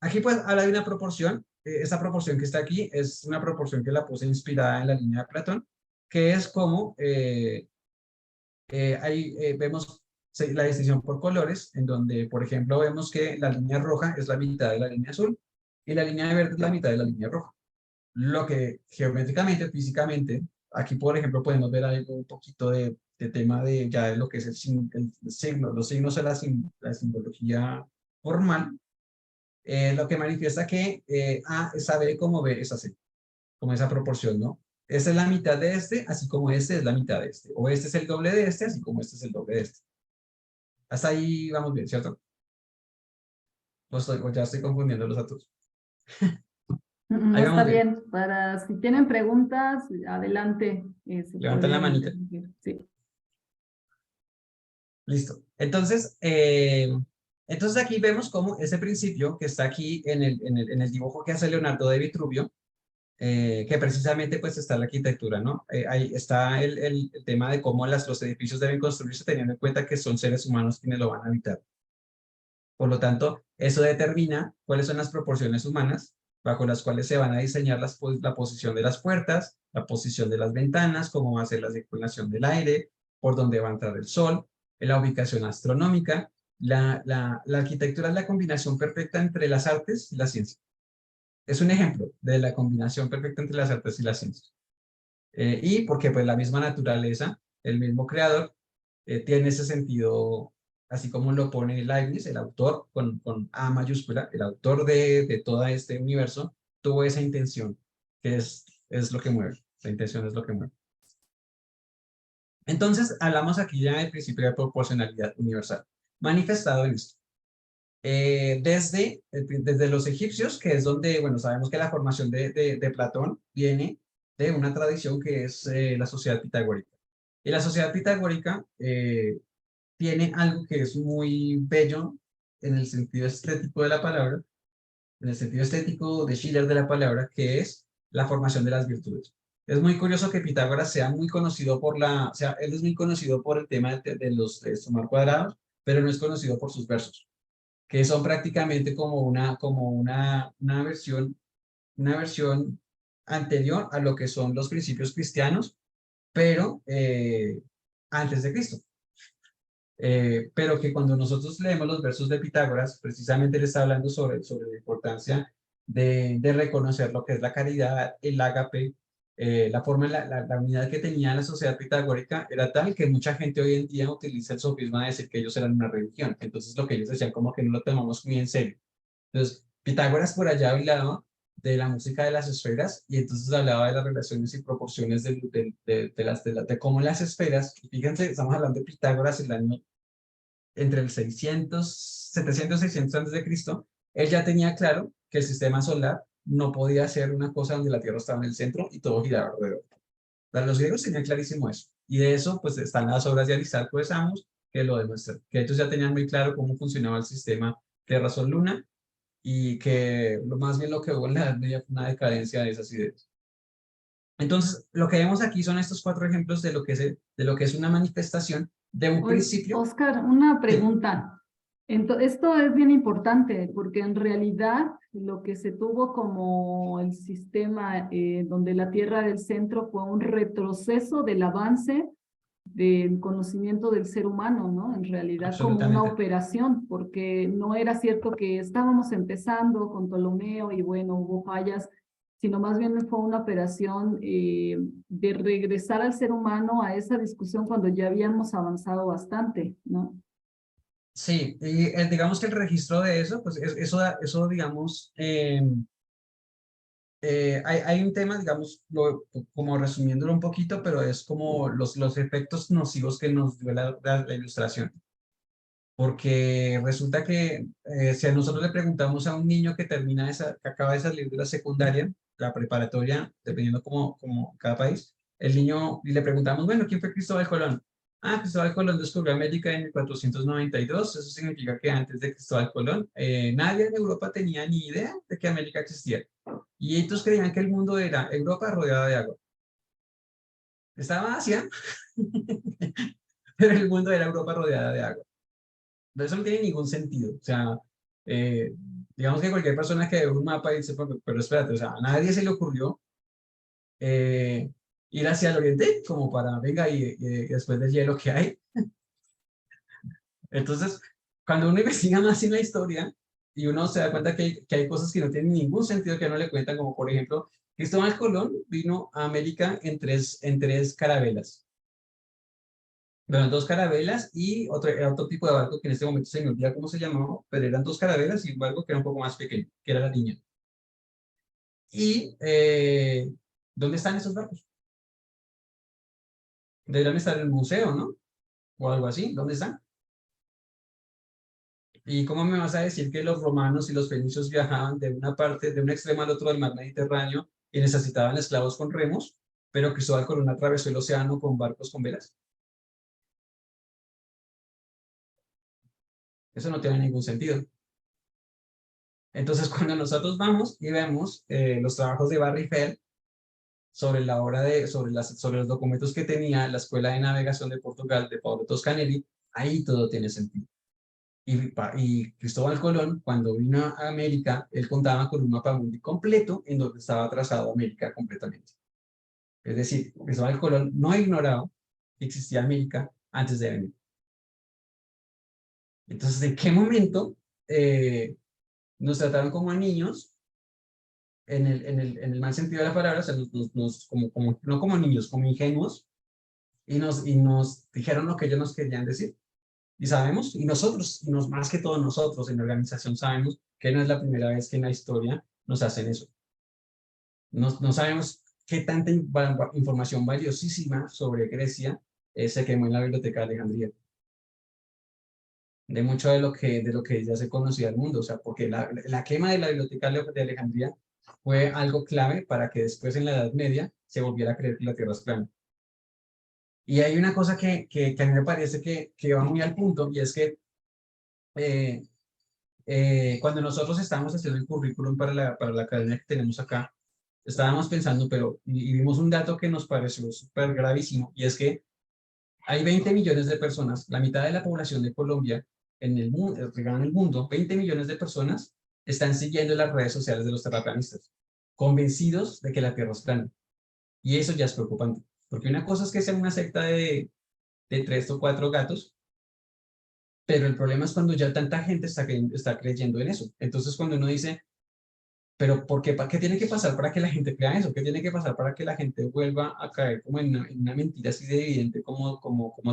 Aquí pues habla de una proporción, esta proporción que está aquí es una proporción que la puse inspirada en la línea de Platón, que es como ahí vemos la distinción por colores, en donde por ejemplo vemos que la línea roja es la mitad de la línea azul y la línea verde es la mitad de la línea roja. Lo que geométricamente, físicamente, aquí por ejemplo podemos ver algo un poquito de tema de ya de lo que es el signo, los signos de la simbología formal, lo que manifiesta que A es A, B como B es A, C, como esa proporción, ¿no? Esta es la mitad de este, así como este es la mitad de este, o este es el doble de este, así como este es el doble de este. Hasta ahí vamos bien, ¿cierto? Ya estoy confundiendo los datos.
No está bien. Para si tienen preguntas, adelante.
Levanten la manita.
Sí.
Listo. Entonces, aquí vemos cómo ese principio que está aquí en el dibujo que hace Leonardo de Vitruvio, que precisamente pues está la arquitectura, ¿no? Ahí está el tema de cómo los edificios deben construirse teniendo en cuenta que son seres humanos quienes lo van a habitar. Por lo tanto, eso determina cuáles son las proporciones humanas bajo las cuales se van a diseñar la posición de las puertas, la posición de las ventanas, cómo va a ser la circulación del aire, por dónde va a entrar el sol, la ubicación astronómica. La arquitectura es la combinación perfecta entre las artes y la ciencia. Es un ejemplo de la combinación perfecta entre las artes y las ciencias. Y porque pues la misma naturaleza, el mismo creador, tiene ese sentido, así como lo pone Leibniz, el autor con A mayúscula, el autor de todo este universo, tuvo esa intención, que es lo que mueve, la intención es lo que mueve. Entonces, hablamos aquí ya del principio de proporcionalidad universal, manifestado en esto. Desde los egipcios, que es donde, bueno, sabemos que la formación de Platón viene de una tradición que es la sociedad pitagórica. Y la sociedad pitagórica tiene algo que es muy bello en el sentido estético de la palabra, en el sentido estético de Schiller de la palabra, que es la formación de las virtudes. Es muy curioso que Pitágoras sea muy conocido por o sea, él es muy conocido por el tema de los de sumar cuadrados, pero no es conocido por sus versos, que son prácticamente como una versión anterior a lo que son los principios cristianos, pero antes de Cristo. Pero que cuando nosotros leemos los versos de Pitágoras, precisamente le está hablando sobre la importancia de reconocer lo que es la caridad, el ágape, la forma, la unidad que tenía la sociedad pitagórica era tal que mucha gente hoy en día utiliza el sofisma de decir que ellos eran una religión. Entonces lo que ellos decían como que no lo tomamos muy en serio. Entonces, Pitágoras por allá hablaba de la música de las esferas y entonces hablaba de las relaciones y proporciones de cómo las esferas, y fíjense, estamos hablando de Pitágoras el año entre el 700, 600 antes de Cristo, él ya tenía claro que el sistema solar no podía ser una cosa donde la Tierra estaba en el centro y todo giraba alrededor. Para los griegos tenían clarísimo eso. Y de eso, pues, están las obras de Aristarco de Samos, que lo demuestran. Que ellos ya tenían muy claro cómo funcionaba el sistema Tierra-Sol-Luna y que más bien lo que hubo en la Edad Media fue una decadencia de esas ideas. Entonces, lo que vemos aquí son estos 4 ejemplos de lo que es una manifestación de un
Oye,
principio.
Oscar, una pregunta. Esto es bien importante porque en realidad lo que se tuvo como el sistema donde la Tierra del centro fue un retroceso del avance del conocimiento del ser humano, ¿no? En realidad como una
Absolutamente.
operación, porque no era cierto que estábamos empezando con Ptolomeo y bueno, hubo fallas, sino más bien fue una operación de regresar al ser humano a esa discusión cuando ya habíamos avanzado bastante, ¿no?
Sí, y digamos que el registro de eso, pues eso digamos, hay un tema, digamos, como resumiéndolo un poquito, pero es como los efectos nocivos que nos dio la ilustración. Porque resulta que si a nosotros le preguntamos a un niño que que acaba de salir de la secundaria, la preparatoria, dependiendo como cada país, el niño, y le preguntamos, bueno, ¿quién fue Cristóbal Colón? Ah, Cristóbal Colón descubrió América en 1492, eso significa que antes de Cristóbal Colón, nadie en Europa tenía ni idea de que América existía. Y ellos creían que el mundo era Europa rodeada de agua. Estaba Asia, pero el mundo era Europa rodeada de agua. Eso no tiene ningún sentido. O sea, eh, digamos que cualquier persona que ve un mapa y dice, pero espérate, o sea, a nadie se le ocurrió eh, ir hacia el oriente como para, venga, y después del hielo que hay. Entonces, cuando uno investiga más en la historia y uno se da cuenta que hay cosas que no tienen ningún sentido que no le cuentan, como por ejemplo, Cristóbal Colón vino a América en tres carabelas. Bueno, 2 carabelas y otro tipo de barco que en este momento se me olvida cómo se llamaba, pero eran 2 carabelas y un barco que era un poco más pequeño, que era la Niña. Y, ¿dónde están esos barcos? Deberían estar en el museo, ¿no? O algo así, ¿dónde están? ¿Y cómo me vas a decir que los romanos y los fenicios viajaban de una parte, de un extremo al otro del mar Mediterráneo y necesitaban esclavos con remos, pero Cristóbal Colón atravesó el océano con barcos con velas? Eso no tiene ningún sentido. Entonces, cuando nosotros vamos y vemos los trabajos de Barry Fell sobre sobre los documentos que tenía la Escuela de Navegación de Portugal de Paulo Toscanelli, ahí todo tiene sentido. Y Cristóbal Colón, cuando vino a América, él contaba con un mapa muy completo en donde estaba trazado América completamente. Es decir, Cristóbal Colón no ignoraba que existía América antes de venir. Entonces, ¿en qué momento nos trataron como a niños en el mal sentido de la palabra? O sea, no como niños, como ingenuos, y nos dijeron lo que ellos nos querían decir? Y sabemos, y nosotros, más que todos nosotros en la organización sabemos que no es la primera vez que en la historia nos hacen eso. No sabemos qué tanta información valiosísima sobre Grecia se quemó en la Biblioteca de Alejandría. De mucho de lo que ya se conocía al mundo, o sea, porque la quema de la Biblioteca de Alejandría fue algo clave para que después en la Edad Media se volviera a creer que la Tierra es plana. Y hay una cosa que a mí me parece que va muy al punto, y es que eh, cuando nosotros estábamos haciendo el currículum para la academia que tenemos acá, estábamos pensando, y vimos un dato que nos pareció súper gravísimo, y es que hay 20 millones de personas, la mitad de la población de Colombia en el mundo, en el mundo, 20 millones de personas están siguiendo las redes sociales de los terraplanistas, convencidos de que la Tierra es plana. Y eso ya es preocupante, porque una cosa es que sea una secta de 3 o 4 gatos, pero el problema es cuando ya tanta gente está creyendo en eso. Entonces, cuando uno dice, pero ¿por qué? ¿Qué tiene que pasar para que la gente crea eso? ¿Qué tiene que pasar para que la gente vuelva a caer como en una mentira así de evidente, como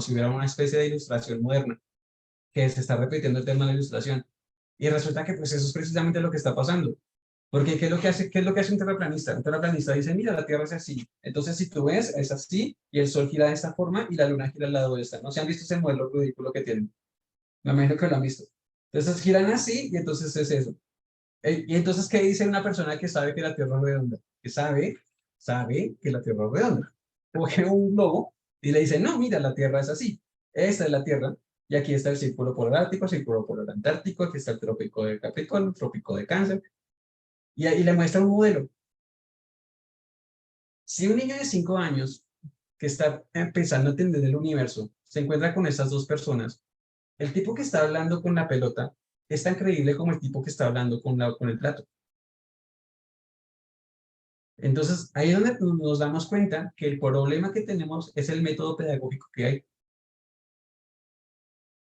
si hubiera una especie de ilustración moderna, que se está repitiendo el tema de la ilustración? Y resulta que pues eso es precisamente lo que está pasando. Porque ¿qué es lo que hace, qué es lo que hace un terraplanista? Un terraplanista dice, mira, la Tierra es así. Entonces, si tú ves, es así, y el Sol gira de esta forma, y la Luna gira al lado de esta. ¿No se han visto ese modelo ridículo que tienen? Me imagino que lo han visto. Entonces, giran así, y entonces es eso. Y entonces, ¿qué dice una persona que sabe que la Tierra es redonda? Que sabe que la Tierra es redonda. Coge un globo y le dice, no, mira, la Tierra es así. Esta es la Tierra. Y aquí está el círculo polar ártico, círculo polar antártico, aquí está el trópico de Capricornio, trópico de Cáncer. Y ahí le muestra un modelo. Si un niño de 5 años que está empezando a entender el universo se encuentra con estas dos personas, el tipo que está hablando con la pelota es tan creíble como el tipo que está hablando con el plato. Entonces, ahí es donde nos damos cuenta que el problema que tenemos es el método pedagógico que hay.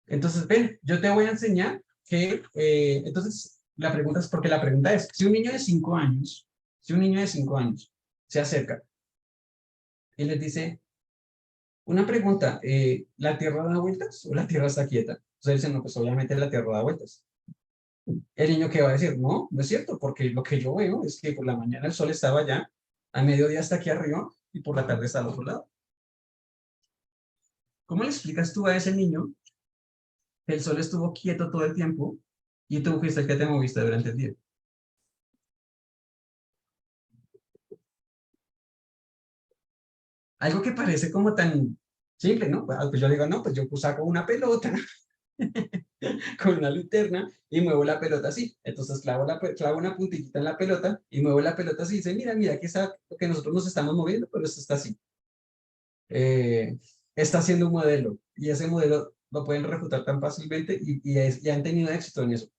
Entonces, ven, yo te voy a enseñar que, entonces, la pregunta es, porque la pregunta es, si un niño de 5 años, si un niño de 5 años se acerca y les dice, una pregunta, ¿la Tierra da vueltas o la Tierra está quieta? Entonces dicen, no, pues obviamente la Tierra da vueltas. El niño que va a decir, no, no es cierto, porque lo que yo veo es que por la mañana el sol estaba allá, a mediodía está aquí arriba y por la tarde está al otro lado. ¿Cómo le explicas tú a ese niño que el sol estuvo quieto todo el tiempo y tú fuiste el que te moviste durante el día? Algo que parece como tan simple, ¿no? Pues yo digo, no, pues yo saco una pelota con una linterna y muevo la pelota así. Entonces clavo una puntillita en la pelota y muevo la pelota así y dice, mira, mira, aquí está lo que nosotros nos estamos moviendo, pero esto está así. Está haciendo un modelo y ese modelo lo pueden refutar tan fácilmente y han tenido éxito en eso,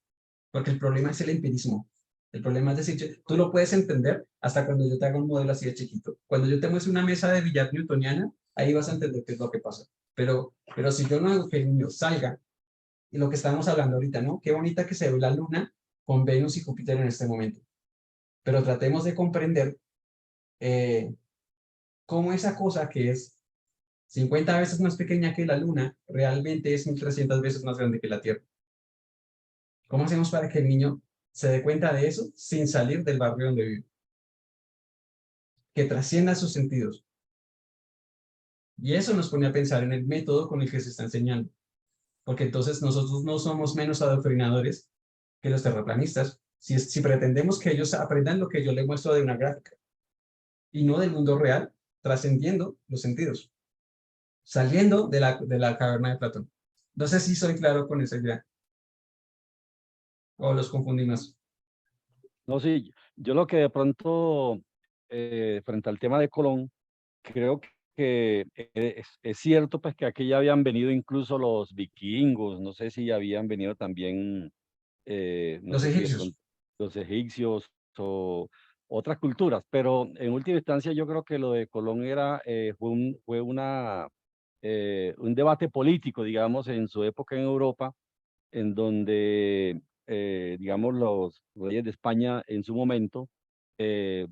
porque el problema es el empirismo. El problema es decir, tú lo puedes entender hasta cuando yo te haga un modelo así de chiquito. Cuando yo te muestre una mesa de billar newtoniana, ahí vas a entender qué es lo que pasa. Pero si yo no hago que el niño salga, y lo que estamos hablando ahorita, ¿no? Qué bonita que se ve la Luna con Venus y Júpiter en este momento. Pero tratemos de comprender cómo esa cosa que es 50 veces más pequeña que la Luna, realmente es 1300 veces más grande que la Tierra. ¿Cómo hacemos para que el niño se dé cuenta de eso sin salir del barrio donde vive? Que trascienda sus sentidos. Y eso nos pone a pensar en el método con el que se está enseñando. Porque entonces nosotros no somos menos adoctrinadores que los terraplanistas si pretendemos que ellos aprendan lo que yo les muestro de una gráfica y no del mundo real, trascendiendo los sentidos, saliendo de la caverna de Platón. No sé si soy claro con esa idea o los confundí más.
No, sí, yo lo que de pronto, frente al tema de Colón, creo que es cierto pues que aquí ya habían venido incluso los vikingos, no sé si habían venido también, no
Los
sé si de pronto
egipcios.
los egipcios o otras culturas, pero en última instancia yo creo que lo de Colón era, un debate político, digamos, en su época en Europa, en donde, digamos, los reyes de España en su momento, eh,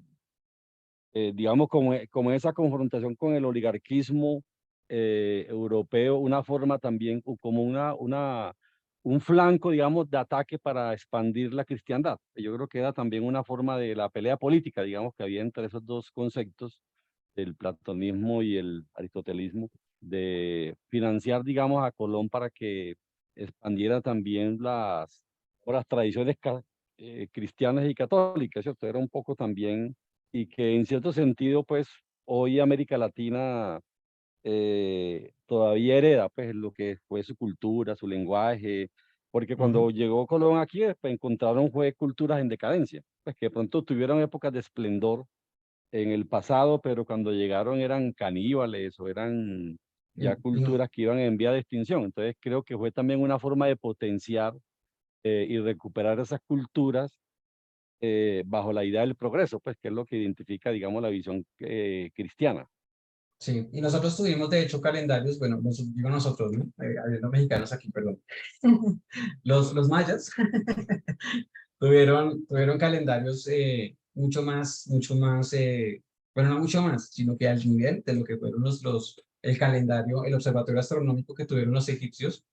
digamos, como esa confrontación con el oligarquismo europeo, una forma también, como un flanco, digamos, de ataque para expandir la cristiandad. Yo creo que era también una forma de la pelea política, digamos, que había entre esos dos conceptos, el platonismo y el aristotelismo, de financiar, digamos, a Colón para que expandiera también las tradiciones cristianas y católicas, ¿cierto? Era un poco también, y que en cierto sentido, pues, hoy América Latina todavía hereda, pues, lo que fue su cultura, su lenguaje, porque cuando
Ujú.
llegó Colón aquí, pues, encontraron fue culturas en decadencia, pues, que de pronto tuvieron épocas de esplendor en el pasado, pero cuando llegaron eran caníbales o eran ya
Y
culturas que iban en vía de extinción. Entonces creo que fue también una forma de potenciar y recuperar esas culturas bajo la idea del progreso, pues que es lo que identifica, digamos, la visión cristiana.
sí, y nosotros tuvimos de hecho calendarios, bueno, digo nosotros, ¿no? Habiendo mexicanos aquí, perdón. Los mayas tuvieron calendarios mucho más, bueno, no mucho más, sino que al nivel de lo que fueron el calendario, el observatorio astronómico que tuvieron los egipcios.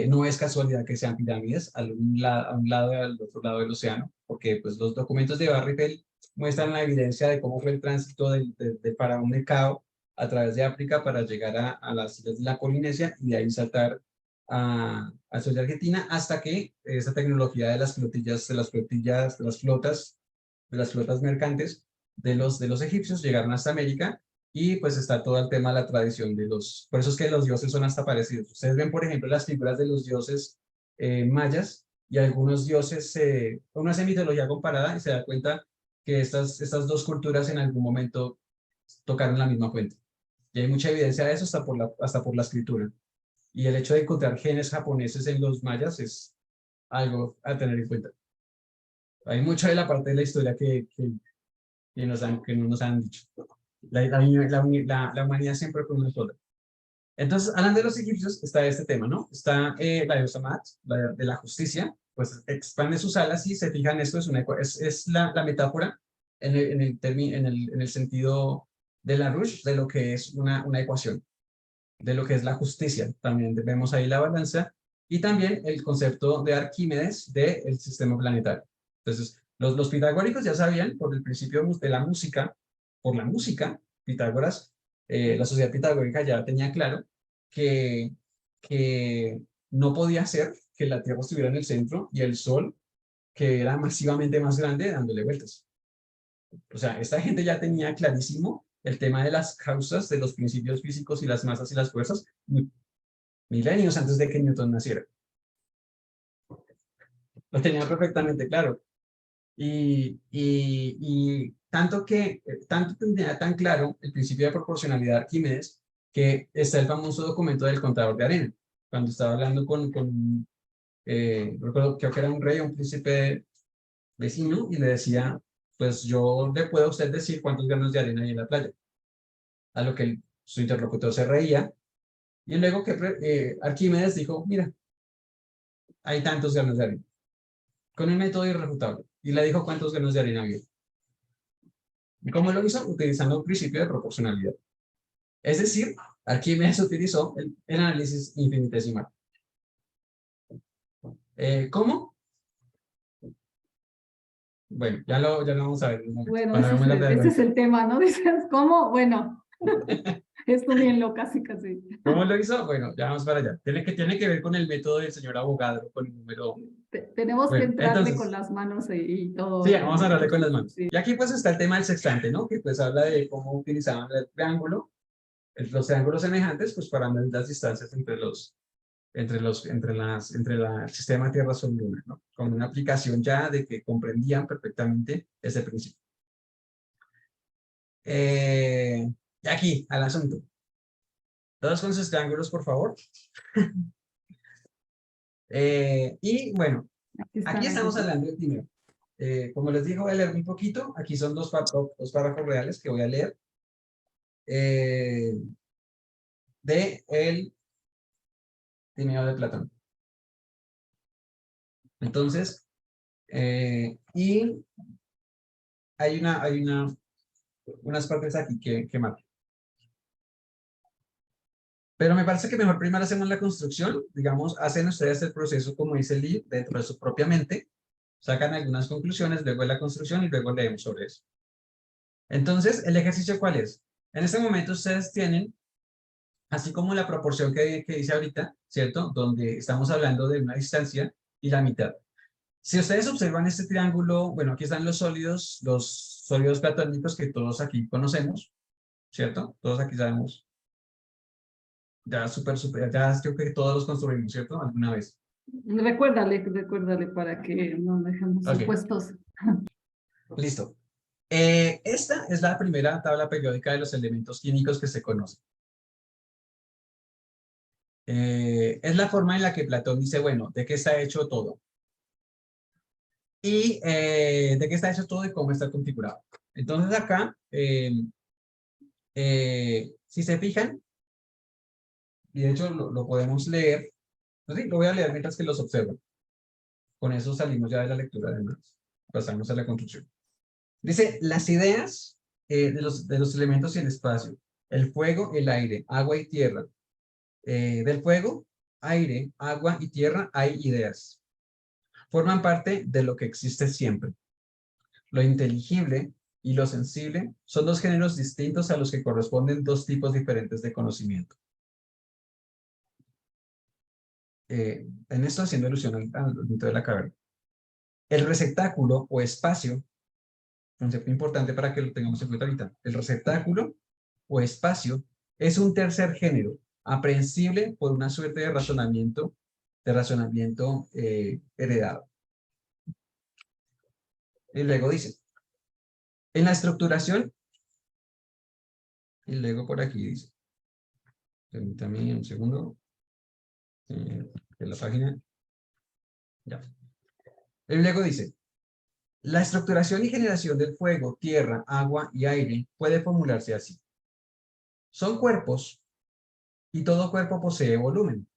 No es casualidad que sean pirámides a un lado y al otro lado del océano, porque pues, los documentos de Barrifel muestran la evidencia de cómo fue el tránsito del faraón Necao a través de África para llegar a las islas de la Polinesia y de ahí saltar a sur de Argentina hasta que esa tecnología de las flotillas, de las flotas mercantes de los egipcios llegaron hasta América y pues está todo el tema de la tradición por eso es que los dioses son hasta parecidos. Ustedes ven, por ejemplo, las figuras de los dioses mayas y algunos dioses, uno hace mitología comparada y se da cuenta que estas dos culturas en algún momento tocaron la misma fuente. Y hay mucha evidencia de eso hasta por la escritura. Y el hecho de encontrar genes japoneses en los mayas es algo a tener en cuenta. Hay mucha de la parte de la historia que no nos han dicho. La humanidad siempre fue una sola. Entonces, hablando de los egipcios, está este tema, ¿no? Está la diosa Mat, de la justicia, pues expande sus alas y se fijan, esto es la metáfora en el sentido de la Rush, de lo que es una ecuación, de lo que es la justicia. También vemos ahí la balanza y también el concepto de Arquímedes del sistema planetario. Entonces, los pitagóricos ya sabían por el principio de la música, por la música, Pitágoras, la sociedad pitagórica ya tenía claro que, que no podía ser que la Tierra estuviera en el centro y el Sol, que era masivamente más grande, dándole vueltas. O sea, esta gente ya tenía clarísimo el tema de las causas, de los principios físicos y las masas y las fuerzas, milenios antes de que Newton naciera. Lo tenía perfectamente claro. Y tanto tenía tan claro el principio de proporcionalidad de Arquímedes que está el famoso documento del contador de arena. Cuando estaba hablando recuerdo, creo que era un rey o un príncipe vecino y le decía, pues yo le puedo a usted decir cuántos granos de arena hay en la playa. A lo que su interlocutor se reía y luego que Arquímedes dijo, mira, hay tantos granos de arena, con un método irrefutable. Y le dijo cuántos granos de arena había. ¿Y cómo lo hizo? Utilizando un principio de proporcionalidad. Es decir, Arquímedes utilizó el análisis infinitesimal. ¿Cómo? Bueno, ya lo vamos a ver.
Bueno,
Cuando hagamos la
ese es
diagramación.
el tema, ¿no? Dices, ¿cómo? Bueno, estudienlo casi, casi.
¿Cómo lo hizo? Bueno, ya vamos para allá. Tiene que ver con el método del señor abogado, con el número.
Tenemos que
Bueno,
entrarle con
entonces,
las manos y todo.
sí, vamos a hablarle con las manos.
Sí.
Y aquí pues está el tema del sextante, ¿no? Que pues habla de cómo utilizaban el triángulo, los triángulos semejantes, pues para medir las distancias entre el sistema Tierra Sol Luna, ¿no? Con una aplicación ya de que comprendían perfectamente ese principio. Y aquí, al asunto. Todos con sus triángulos, por favor. Y bueno, aquí estamos hablando del primero. Como les digo, voy a leer un poquito. Aquí son dos párrafos reales que voy a leer. De el Timeo de Platón. Entonces, y hay unas partes aquí que marco. Pero me parece que mejor primero hacemos la construcción, digamos, hacen ustedes el proceso como dice el libro, dentro de su propia mente, sacan algunas conclusiones, luego de la construcción y luego leemos sobre eso. Entonces, ¿el ejercicio cuál es? En este momento ustedes tienen, así como la proporción que dice ahorita, ¿cierto? Donde estamos hablando de una distancia y la mitad. Si ustedes observan este triángulo, bueno, aquí están los sólidos platónicos que todos aquí conocemos, ¿cierto? Todos aquí sabemos. Ya ya creo que todos los construimos, ¿cierto? Alguna vez.
Recuérdale para que no dejemos
Ok.
supuestos.
Listo. Esta es la primera tabla periódica de los elementos químicos que se conoce. Es la forma en la que Platón dice, bueno, ¿de qué está hecho todo? Y de qué está hecho todo y cómo está configurado. Entonces acá, si se fijan, y de hecho lo podemos leer, pues sí, lo voy a leer mientras que los observo. Con eso salimos ya de la lectura, además. Pasamos a la construcción. Dice, las ideas de los elementos y el espacio, el fuego, el aire, agua y tierra. Del fuego, aire, agua y tierra hay ideas. Forman parte de lo que existe siempre. Lo inteligible y lo sensible son dos géneros distintos a los que corresponden dos tipos diferentes de conocimiento. En esto haciendo alusión al mito de la caverna. El receptáculo o espacio, concepto importante para que lo tengamos en cuenta ahorita, el receptáculo o espacio es un tercer género, aprehensible por una suerte de razonamiento heredado. Y luego dice, en la estructuración, y luego por aquí dice, permítame un segundo, en la página, ya. Y luego dice, la estructuración y generación del fuego, tierra, agua y aire puede formularse así. Son cuerpos y todo cuerpo posee volumen.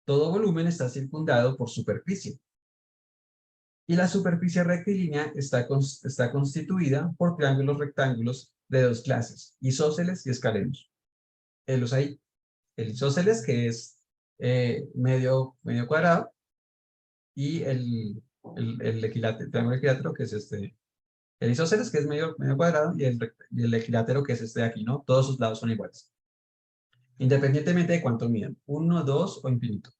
Todo volumen está circundado por superficie. Y la superficie rectilínea está constituida por triángulos rectángulos de dos clases, isósceles y escalenos. Los hay, el isósceles, que es medio cuadrado, y el triángulo equilátero, que es este. El isósceles, que es medio cuadrado, y el equilátero, que es este de aquí, ¿no? Todos sus lados son iguales. Independientemente de cuánto midan, 1, 2 o infinito.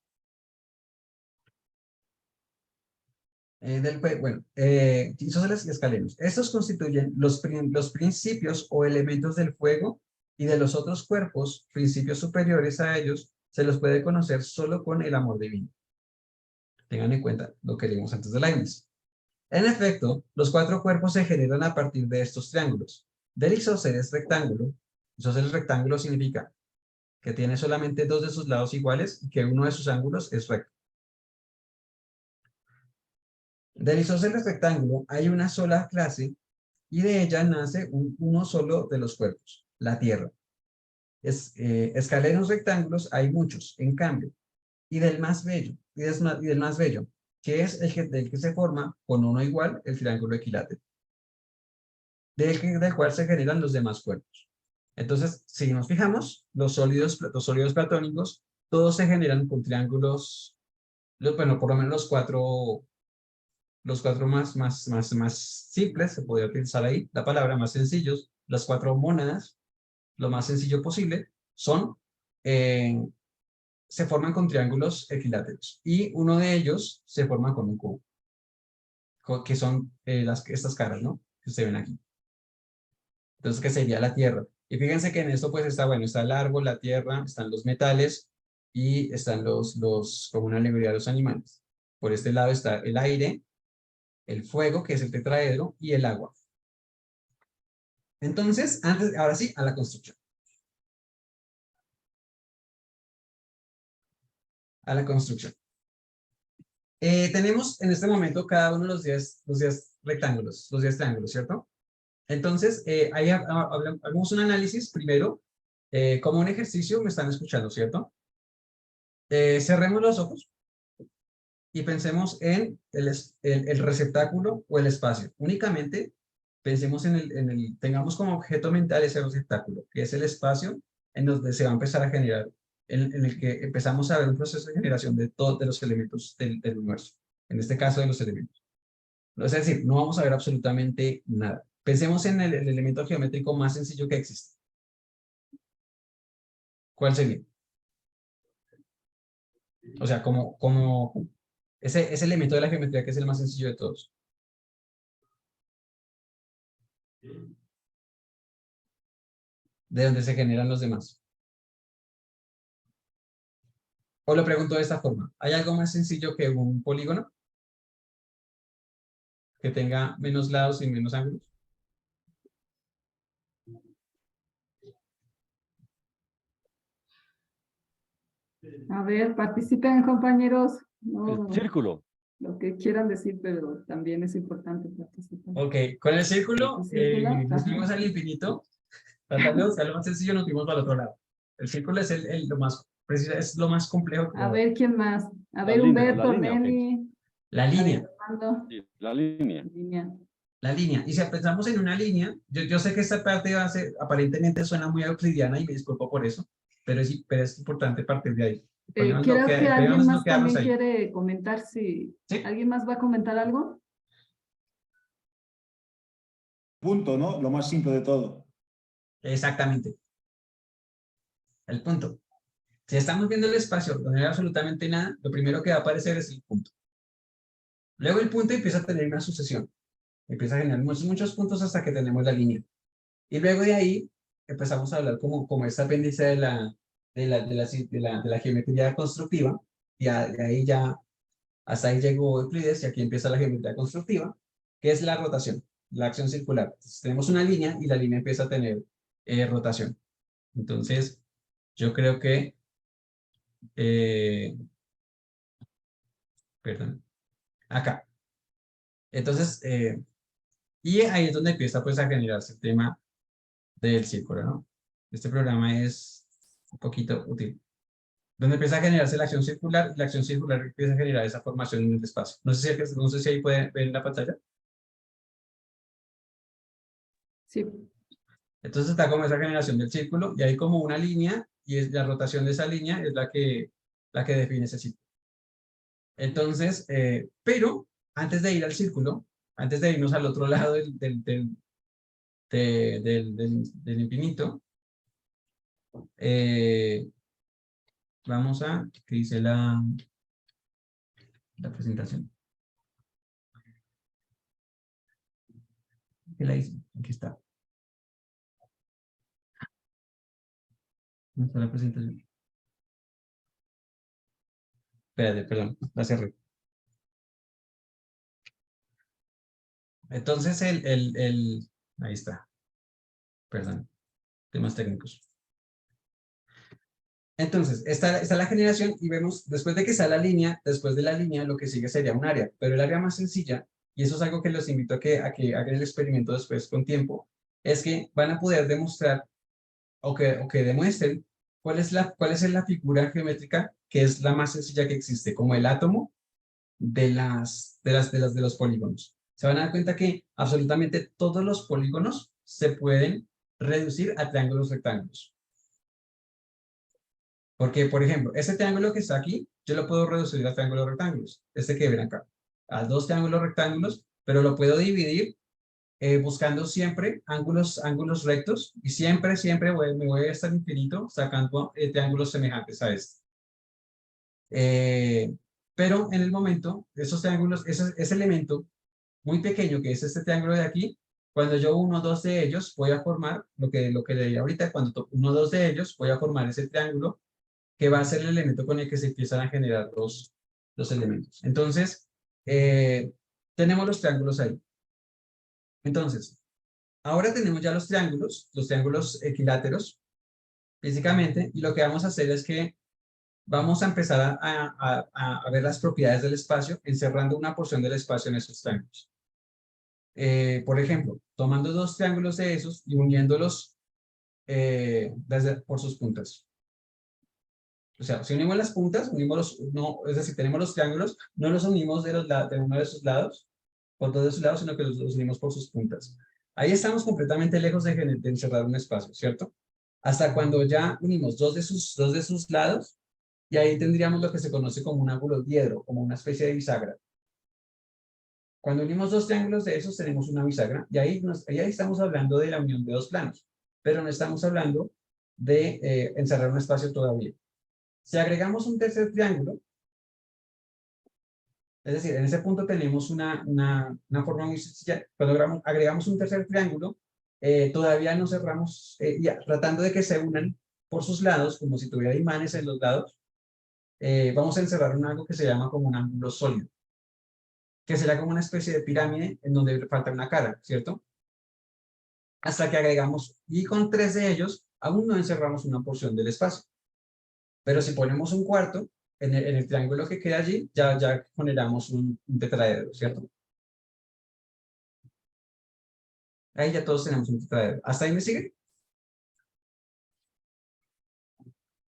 Isósceles y escalenos. Estos constituyen los principios o elementos del fuego y de los otros cuerpos, principios superiores a ellos, se los puede conocer solo con el amor divino. Tengan en cuenta lo que leímos antes de Leibniz. En efecto, los cuatro cuerpos se generan a partir de estos triángulos. Del isósceles rectángulo, isósceles rectángulo significa que tiene solamente dos de sus lados iguales y que uno de sus ángulos es recto. Del isósceles rectángulo hay una sola clase y de ella nace uno solo de los cuerpos, la Tierra. Escalenos rectángulos hay muchos, en cambio, y del más bello, que es del que se forma con uno igual el triángulo equilátero, del cual se generan los demás cuerpos. Entonces, si nos fijamos, los sólidos platónicos, todos se generan con triángulos, bueno, por lo menos los cuatro más simples, se podría utilizar ahí la palabra, más sencillos, las cuatro mónadas, lo más sencillo posible, se forman con triángulos equiláteros, y uno de ellos se forma con un cubo, que son estas caras, ¿no? Que se ven aquí. Entonces, ¿qué sería la Tierra? Y fíjense que en esto pues está el árbol, la tierra, están los metales y están como una alegoría de los animales. Por este lado está el aire, el fuego, que es el tetraedro, y el agua. Entonces, ahora sí, a la construcción. A la construcción. Tenemos en este momento cada uno de los 10 rectángulos, los 10 triángulos, ¿cierto? Entonces, ahí hagamos un análisis primero, como un ejercicio, me están escuchando, ¿cierto? Cerremos los ojos y pensemos en el receptáculo o el espacio. Únicamente pensemos tengamos como objeto mental ese receptáculo, que es el espacio en donde se va a empezar a generar, en el que empezamos a ver un proceso de generación de todos los elementos del universo, en este caso de los elementos. Es decir, no vamos a ver absolutamente nada. Pensemos en el elemento geométrico más sencillo que existe. ¿Cuál sería? O sea, Ese elemento de la geometría que es el más sencillo de todos. De donde se generan los demás. O lo pregunto de esta forma. ¿Hay algo más sencillo que un polígono? Que tenga menos lados y menos ángulos.
A ver, participen, compañeros.
El
No,
círculo.
lo que quieran decir, pero también es importante participar.
Ok, con el círculo,
¿El círculo?
nos fuimos al infinito. Tratando de buscar lo más sencillo, nos fuimos para el otro lado. El círculo es lo más preciso, es lo más complejo.
A ver, ¿quién más? A
La
ver,
línea,
Humberto,
la línea, ok.
Nelly.
La línea.
Armando.
Sí, la línea.
Línea.
La línea. Y si pensamos en una línea, yo sé que esta parte va a ser, aparentemente suena muy euclidiana y me disculpo por eso, pero es importante partir de ahí.
Creo que alguien más también quiere comentar. Si
¿Sí?
¿Alguien más va a comentar algo?
Punto, ¿no? Lo más simple de todo.
Exactamente. El punto. Si estamos viendo el espacio donde no hay absolutamente nada, lo primero que va a aparecer es el punto. Luego el punto empieza a tener una sucesión. Empieza a generar muchos puntos hasta que tenemos la línea. Y luego de ahí empezamos a hablar como esta apéndice de la geometría constructiva. Y de ahí ya, hasta ahí llegó Euclides y aquí empieza la geometría constructiva, que es la rotación, la acción circular. Entonces, tenemos una línea y la línea empieza a tener rotación. Entonces, yo creo que perdón, acá. Entonces, y ahí es donde empieza pues a generarse el tema del círculo, ¿no? Este programa es un poquito útil. Donde empieza a generarse la acción circular empieza a generar esa formación en el espacio. No sé si ahí pueden ver en la pantalla.
Sí.
Entonces está como esa generación del círculo y hay como una línea y la rotación de esa línea es la que define ese círculo. Entonces, pero antes de ir al círculo, antes de irnos al otro lado del infinito, vamos a, que dice la presentación. ¿Qué la hice? Aquí está. ¿Dónde está la presentación? Espérate, perdón, la cerré. Entonces, ahí está. Perdón, temas técnicos. Entonces, está la generación y vemos, después de que está la línea, después de la línea lo que sigue sería un área, pero el área más sencilla, y eso es algo que los invito a que hagan el experimento después con tiempo, es que van a poder demostrar o que demuestren cuál es la figura geométrica que es la más sencilla que existe, como el átomo de los polígonos. Se van a dar cuenta que absolutamente todos los polígonos se pueden reducir a triángulos rectángulos. Porque, por ejemplo, este triángulo que está aquí, yo lo puedo reducir a triángulos rectángulos. Este que ven acá, a dos triángulos rectángulos, pero lo puedo dividir buscando siempre ángulos rectos y siempre me voy hasta el infinito sacando triángulos semejantes a este. Pero en el momento, esos triángulos, ese elemento muy pequeño que es este triángulo de aquí, cuando yo uno o dos de ellos voy a formar, lo que leí ahorita, cuando uno o dos de ellos voy a formar ese triángulo que va a ser el elemento con el que se empiezan a generar los elementos. Entonces, tenemos los triángulos ahí. Entonces, ahora tenemos ya los triángulos equiláteros, físicamente, y lo que vamos a hacer es que vamos a empezar a ver las propiedades del espacio, encerrando una porción del espacio en esos triángulos. Por ejemplo, tomando dos triángulos de esos y uniéndolos por sus puntas. O sea, si unimos las puntas, es decir, tenemos los triángulos, no los unimos de uno de sus lados, por todos sus lados, sino que los unimos por sus puntas. Ahí estamos completamente lejos de encerrar un espacio, ¿cierto? Hasta cuando ya unimos dos de sus lados, y ahí tendríamos lo que se conoce como un ángulo diedro, como una especie de bisagra. Cuando unimos dos triángulos de esos, tenemos una bisagra, y ahí estamos hablando de la unión de dos planos, pero no estamos hablando de encerrar un espacio todavía. Si agregamos un tercer triángulo, Es decir, en ese punto tenemos una forma muy sencilla. Cuando agregamos un tercer triángulo, todavía no cerramos, ya, tratando de que se unan por sus lados, como si tuviera imanes en los lados, vamos a encerrar algo que se llama como un ángulo sólido, que será como una especie de pirámide en donde falta una cara, ¿cierto? Hasta que agregamos, y con 3 de ellos, aún no encerramos una porción del espacio. Pero si ponemos un cuarto, en el triángulo que queda allí, ya generamos un tetraedro, ¿cierto? Ahí ya todos tenemos un tetraedro. ¿Hasta ahí me sigue?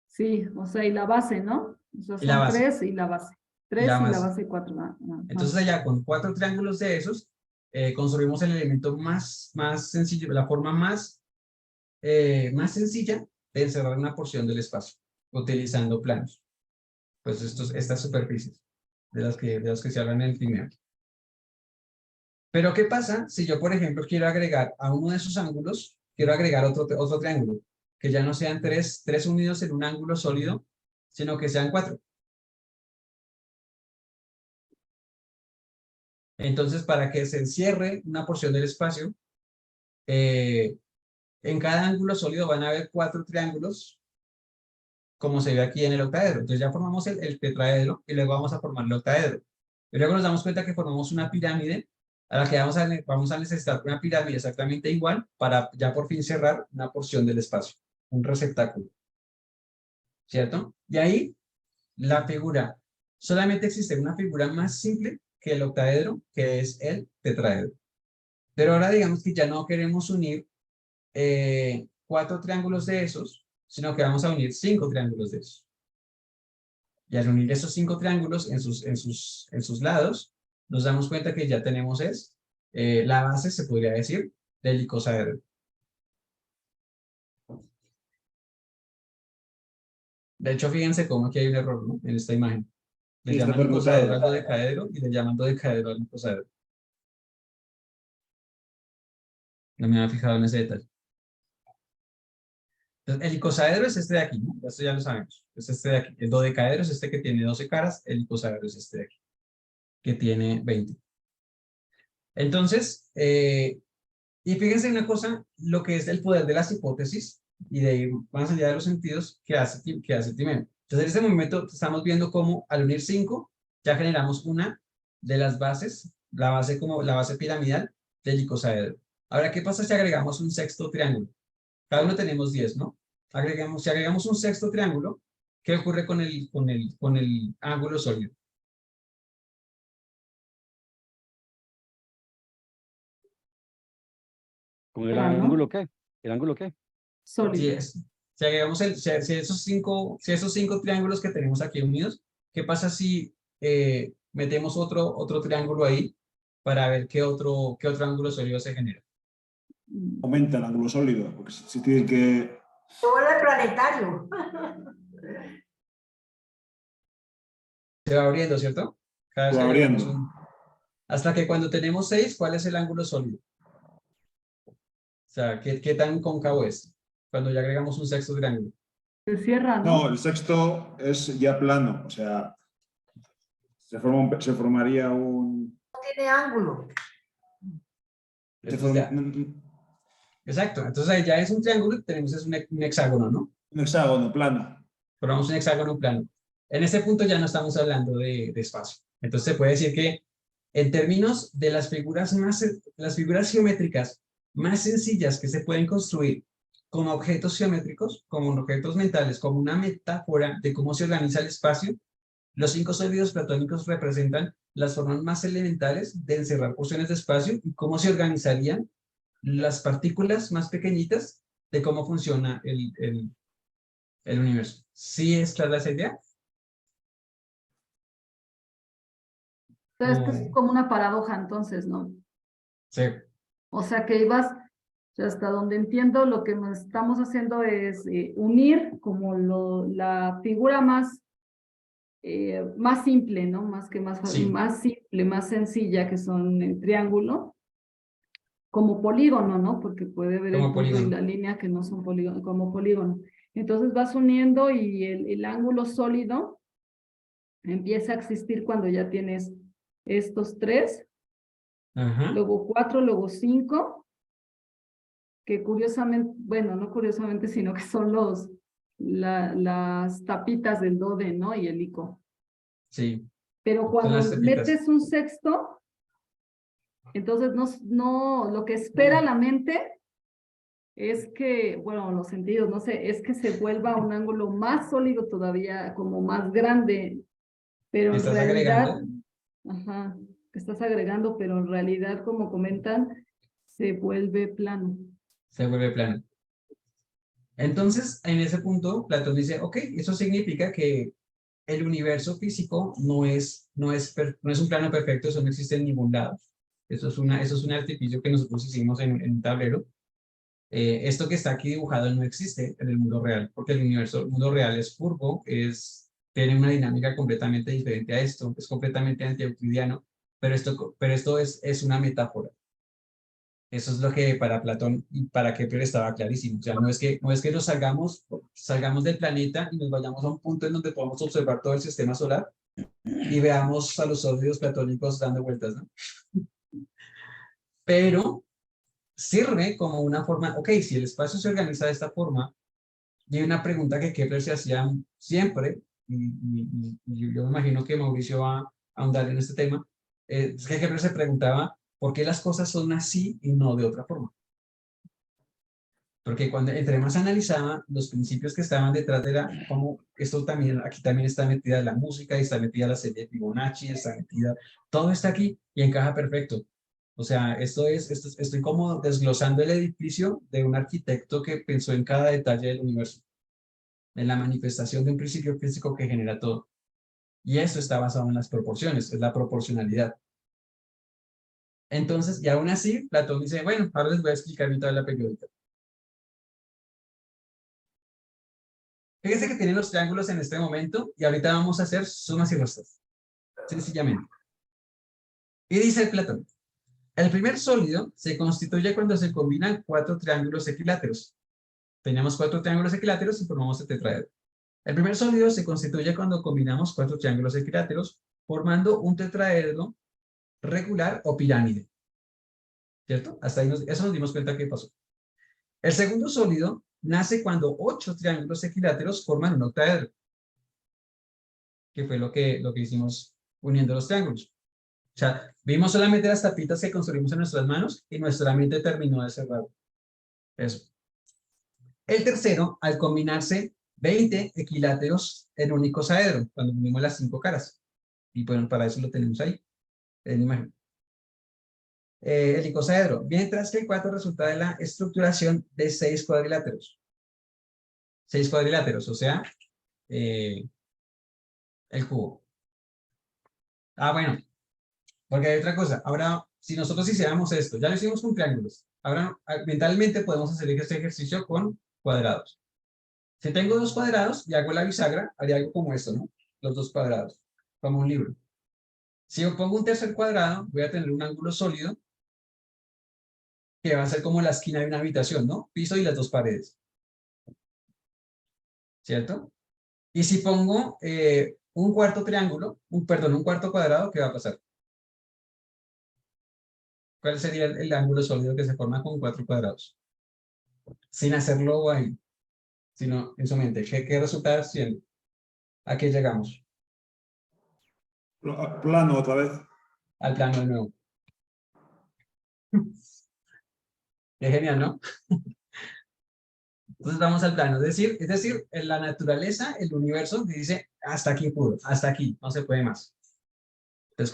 Sí, o sea, y la base, ¿no? O sea,
Y la
son
base.
3 y la base. 3
la
y la
base.
base 4.
Entonces allá con 4 triángulos de esos, construimos el elemento más sencillo, la forma más sencilla de encerrar una porción del espacio, utilizando planos. Pues estas superficies de las que se hablan en el trineo. Pero ¿qué pasa si yo, por ejemplo, quiero agregar a uno de esos ángulos, quiero agregar otro triángulo, que ya no sean tres unidos en un ángulo sólido, sino que sean 4? Entonces, para que se encierre una porción del espacio, en cada ángulo sólido van a haber 4 triángulos, como se ve aquí en el octaedro. Entonces ya formamos el tetraedro y luego vamos a formar el octaedro. Y luego nos damos cuenta que formamos una pirámide a la que vamos a necesitar una pirámide exactamente igual para ya por fin cerrar una porción del espacio, un receptáculo. ¿Cierto? Y ahí la figura, solamente existe una figura más simple que el octaedro, que es el tetraedro. Pero ahora digamos que ya no queremos unir 4 triángulos de esos, sino que vamos a unir 5 triángulos de esos. Y al unir esos 5 triángulos en sus lados, nos damos cuenta que ya tenemos la base, se podría decir, del icosaedro. De hecho, fíjense cómo aquí hay un error, ¿no? En esta imagen. Le
Sí, está
llaman icosaedro al
permutado.
dodecaedro y le llaman dodecaedro al icosaedro. No me había fijado en ese detalle. Entonces, el icosaedro es este de aquí, ¿no? Esto ya lo sabemos. Es este de aquí. El dodecaedro es este que tiene 12 caras. El icosaedro es este de aquí, que tiene 20. Entonces, y fíjense una cosa, lo que es el poder de las hipótesis y de ir más allá de los sentidos que hace Timeo. Entonces, en este momento estamos viendo cómo al unir 5, ya generamos una de las bases, la base piramidal del icosaedro. Ahora, ¿qué pasa si agregamos un sexto triángulo? Cada uno tenemos 10, ¿no? Si agregamos un sexto triángulo, ¿qué ocurre con el ángulo sólido?
¿Con el
Plano.
ángulo qué? ¿El ángulo qué?
Sólido.
Si agregamos si esos cinco triángulos que tenemos aquí unidos, ¿qué pasa si metemos otro triángulo ahí para ver qué otro ángulo sólido se genera?
Aumenta el ángulo sólido, porque si tienen que...
Se vuelve planetario.
Se va abriendo, ¿cierto? Cada vez
Se
que
va
agregamos
abriendo.
hasta que cuando tenemos 6, ¿cuál es el ángulo sólido? O sea, ¿qué tan cóncavo es? Cuando ya agregamos un sexto triángulo.
Se cierra,
No,
¿no?
el sexto es ya plano, o sea, se formaría un...
No tiene ángulo.
Esto es ya. Exacto, entonces ahí ya es un triángulo y tenemos un hexágono, ¿no?
Un hexágono plano.
Formamos un hexágono plano. En ese punto ya no estamos hablando de espacio. Entonces se puede decir que en términos de las figuras geométricas más sencillas que se pueden construir como objetos geométricos, como objetos mentales, como una metáfora de cómo se organiza el espacio, los 5 sólidos platónicos representan las formas más elementales de encerrar porciones de espacio y cómo se organizarían las partículas más pequeñitas de cómo funciona el universo. ¿Sí es clara esa idea?
O sea, es que es como una paradoja entonces, ¿no?
Sí.
O sea, que ibas, o sea, hasta donde entiendo, lo que nos estamos haciendo es unir como la figura más simple, ¿no?
Sí.
Más simple, más sencilla, que son el triángulo, como polígono, ¿no? Porque puede haber
Como
el punto y
polígono.
la línea que no son polígono, como polígono. Entonces vas uniendo y el ángulo sólido empieza a existir cuando ya tienes estos tres,
Ajá.
luego 4, luego 5, que curiosamente, bueno, no curiosamente, sino que son las tapitas del dode, ¿no? Y el ico.
Sí,
Pero
son
cuando
las tapitas.
metes un sexto, entonces lo que espera la mente es que, bueno, los sentidos, no sé, es que se vuelva un ángulo más sólido todavía, como más grande, pero en
Estás
realidad,
agregando,
ajá, que estás agregando, pero en realidad, como comentan, se vuelve plano.
se vuelve plano. Entonces, en ese punto, Platón dice, ok, eso significa que el universo físico no es un plano perfecto, eso no existe en ningún lado. Eso es un artificio que nosotros hicimos en un tablero. Esto que está aquí dibujado no existe en el mundo real, porque el mundo real es curvo, tiene una dinámica completamente diferente a esto, es completamente anti-euclidiano, pero esto es una metáfora. Eso es lo que para Platón y para Kepler estaba clarísimo. O sea, no es que nos salgamos del planeta y nos vayamos a un punto en donde podamos observar todo el sistema solar y veamos a los sólidos platónicos dando vueltas, ¿no? Pero sirve como una forma, ok, si el espacio se organiza de esta forma, y hay una pregunta que Kepler se hacía siempre, y yo me imagino que Mauricio va a ahondar en este tema, es que Kepler se preguntaba por qué las cosas son así y no de otra forma. Porque cuando entre más analizaba los principios que estaban detrás de como esto también, aquí también está metida la música, y está metida la serie de Fibonacci, está metida, todo está aquí y encaja perfecto. O sea, estoy como desglosando el edificio de un arquitecto que pensó en cada detalle del universo, en la manifestación de un principio físico que genera todo. Y eso está basado en las proporciones, es la proporcionalidad. Entonces, y aún así, Platón dice, bueno, ahora les voy a explicar mi tabla periódica. Fíjense que tienen los triángulos en este momento y ahorita vamos a hacer sumas y restas, sencillamente. Y dice Platón, el primer sólido se constituye cuando se combinan 4 triángulos equiláteros. Teníamos 4 triángulos equiláteros y formamos el tetraedro. El primer sólido se constituye cuando combinamos 4 triángulos equiláteros, formando un tetraedro regular o pirámide. ¿Cierto? Hasta ahí eso nos dimos cuenta que pasó. El segundo sólido nace cuando 8 triángulos equiláteros forman un octaedro, que fue lo que hicimos uniendo los triángulos. O sea, vimos solamente las tapitas que construimos en nuestras manos y nuestra mente terminó de cerrar eso. El tercero, al combinarse 20 equiláteros en un icosaedro, cuando unimos las 5 caras. Y bueno, para eso lo tenemos ahí, en la imagen. El icosaedro, mientras que el 4 resulta de la estructuración de 6 cuadriláteros. 6 cuadriláteros, o sea, el cubo. Ah, bueno, porque hay otra cosa. Ahora, si nosotros hiciéramos esto, ya lo hicimos con triángulos. Ahora, mentalmente podemos hacer este ejercicio con cuadrados. Si tengo 2 cuadrados y hago la bisagra, haría algo como esto, ¿no? Los 2 cuadrados, como un libro. Si yo pongo un tercer cuadrado, voy a tener un ángulo sólido que va a ser como la esquina de una habitación, ¿no? Piso y las 2 paredes. ¿Cierto? Y si pongo un cuarto triángulo, un cuarto cuadrado, ¿qué va a pasar? ¿Cuál sería el ángulo sólido que se forma con 4 cuadrados? Sin hacerlo ahí, sino en su mente. ¿Qué resulta siendo? ¿A qué llegamos?
Plano otra vez.
Al plano de nuevo. Qué genial, ¿no? Entonces vamos al plano. Es decir, en la naturaleza, el universo dice, hasta aquí puro, hasta aquí, no se puede más. Entonces,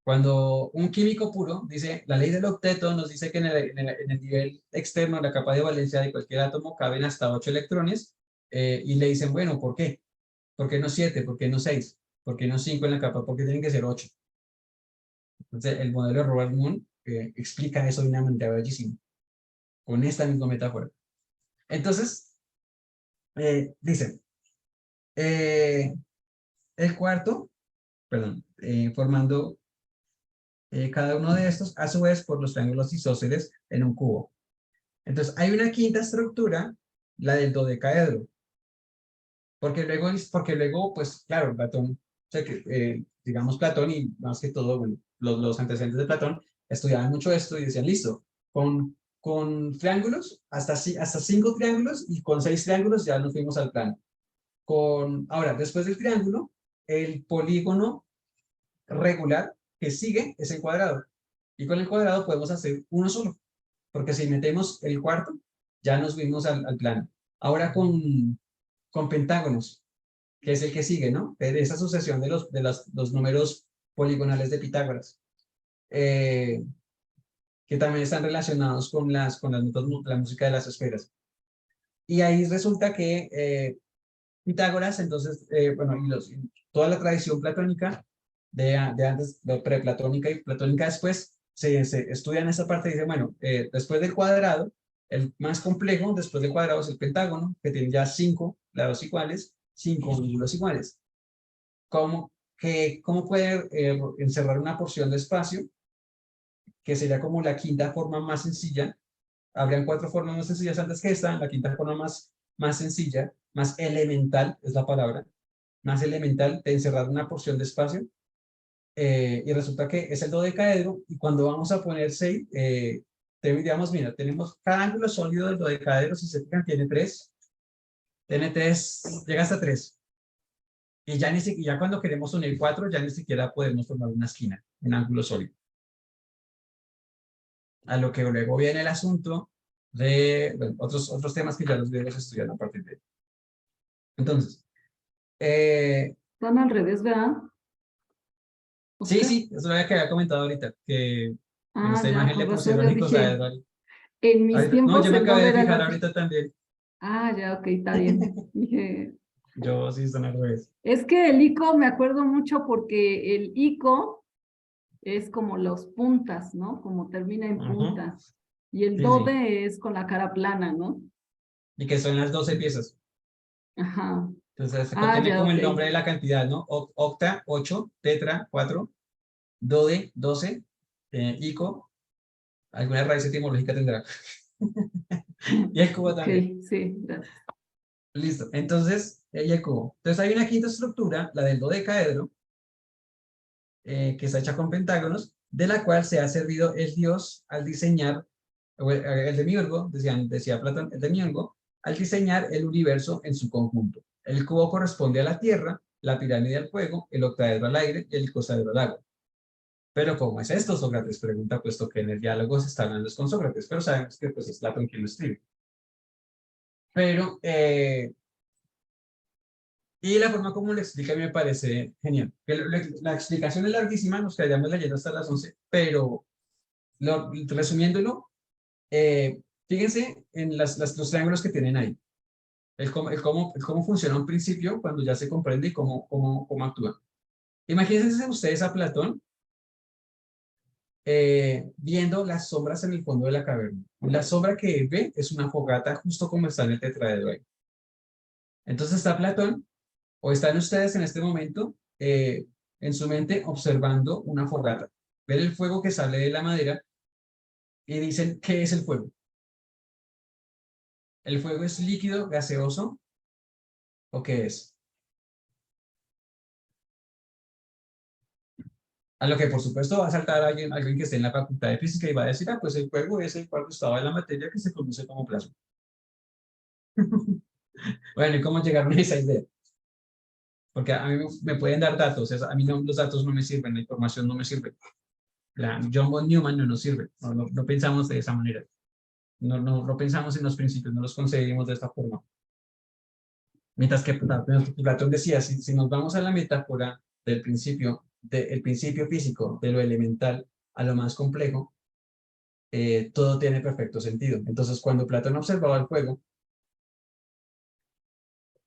cuando un químico puro dice, la ley del octeto nos dice que en el nivel externo, la capa de valencia de cualquier átomo, caben hasta 8 electrones, y le dicen, bueno, ¿por qué? ¿Por qué no 7? ¿Por qué no 6? ¿Por qué no 5 en la capa? ¿Por qué tienen que ser 8? Entonces, el modelo de Robert Moon explica eso de una manera bellísima, con esta misma metáfora. Entonces, dicen, el cuarto, perdón, formando cada uno de estos, a su vez, por los triángulos isósceles en un cubo. Entonces, hay una quinta estructura, la del dodecaedro. Porque luego pues claro, Platón, o sea, digamos, Platón y más que todo, bueno, los antecedentes de Platón estudiaban mucho esto y decían, listo, con triángulos, hasta 5 triángulos y con 6 triángulos ya nos fuimos al plano. Ahora, después del triángulo, el polígono regular que sigue es el cuadrado. Y con el cuadrado podemos hacer uno solo, porque si metemos el cuarto, ya nos fuimos al plano. Ahora con pentágonos, que es el que sigue, ¿no? De esa sucesión de los números poligonales de Pitágoras, que también están relacionados con la música de las esferas. Y ahí resulta que Pitágoras, entonces, bueno, toda la tradición platónica de antes, de preplatónica y platónica después, se estudian esa parte y dicen, bueno, después del cuadrado, el más complejo después del cuadrado es el pentágono, que tiene ya 5 lados iguales, 5 ángulos iguales. ¿Cómo puede encerrar una porción de espacio, que sería como la quinta forma más sencilla? Habrían 4 formas más sencillas antes que esta, la quinta forma más sencilla, más elemental, es la palabra, más elemental de encerrar una porción de espacio, y resulta que es el dodecaedro, y cuando vamos a poner 6, digamos, mira, tenemos cada ángulo sólido del dodecaedro, si se fijan, tiene 3, llega hasta 3, y ya cuando queremos unir 4, ya ni siquiera podemos formar una esquina, un ángulo sólido. A lo que luego viene el asunto de bueno, otros temas que ya los griegos estudian a partir de ahí. Entonces,
Están al revés, ¿verdad?
sí, eso es lo que había comentado ahorita, que en esta
Ya,
imagen
con
le
razón
pusieron
yo
Nico,
dije, en mis
no,
tiempos
yo me
el
acabé
doble
de
era
fijar
lo que...
ahorita también.
Ya, ok, está bien. Dije,
Yo sí están al revés.
es que el ico me acuerdo mucho porque el ico es como los puntas, ¿no? Como termina en
Ujú.
puntas. Y el
Sí.
dode es con la cara plana, ¿no?
Y que son las 12 piezas.
Ajá.
Entonces, se contiene
Ya,
como
ok.
el nombre de la cantidad, ¿no? Octa, 8, tetra, 4, dode, 12, ico, alguna raíz etimológica tendrá. Y el cubo
Ok,
también.
sí, gracias.
Listo. Entonces, y el cubo. Entonces, hay una quinta estructura, la del dodecaedro, que está hecha con pentágonos, de la cual se ha servido el dios al diseñar, el demiurgo, decía Platón, el demiurgo, al diseñar el universo en su conjunto. El cubo corresponde a la tierra, la pirámide al fuego, el octaedro al aire y el icosaedro al agua. Pero ¿cómo es esto? Sócrates pregunta, puesto que en el diálogo se está hablando con Sócrates, pero sabemos que pues, es Platón quien lo escribe. Pero, y la forma como lo explica me parece genial. La explicación es larguísima, nos quedaríamos leyendo hasta las 11, pero resumiéndolo, fíjense en los triángulos que tienen ahí. Cómo funciona un principio cuando ya se comprende y cómo actúa. Imagínense ustedes a Platón viendo las sombras en el fondo de la caverna. La sombra que él ve es una fogata justo como está en el tetraedro ahí. Entonces está Platón, o están ustedes en este momento en su mente observando una fogata. Ver el fuego que sale de la madera y dicen, ¿qué es el fuego? ¿El fuego es líquido, gaseoso o qué es? A lo que por supuesto va a saltar alguien que esté en la facultad de física y va a decir, pues el fuego es el cuarto estado de la materia que se conoce como plasma. Bueno, ¿y cómo llegaron a esa idea? Porque a mí me pueden dar datos, a mí los datos no me sirven, la información no me sirve. John von Neumann no nos sirve, no pensamos de esa manera. No pensamos en los principios, no los concebimos de esta forma. Mientras que Platón decía, si nos vamos a la metáfora del principio, del principio físico, de lo elemental a lo más complejo, todo tiene perfecto sentido. Entonces, cuando Platón observaba el fuego,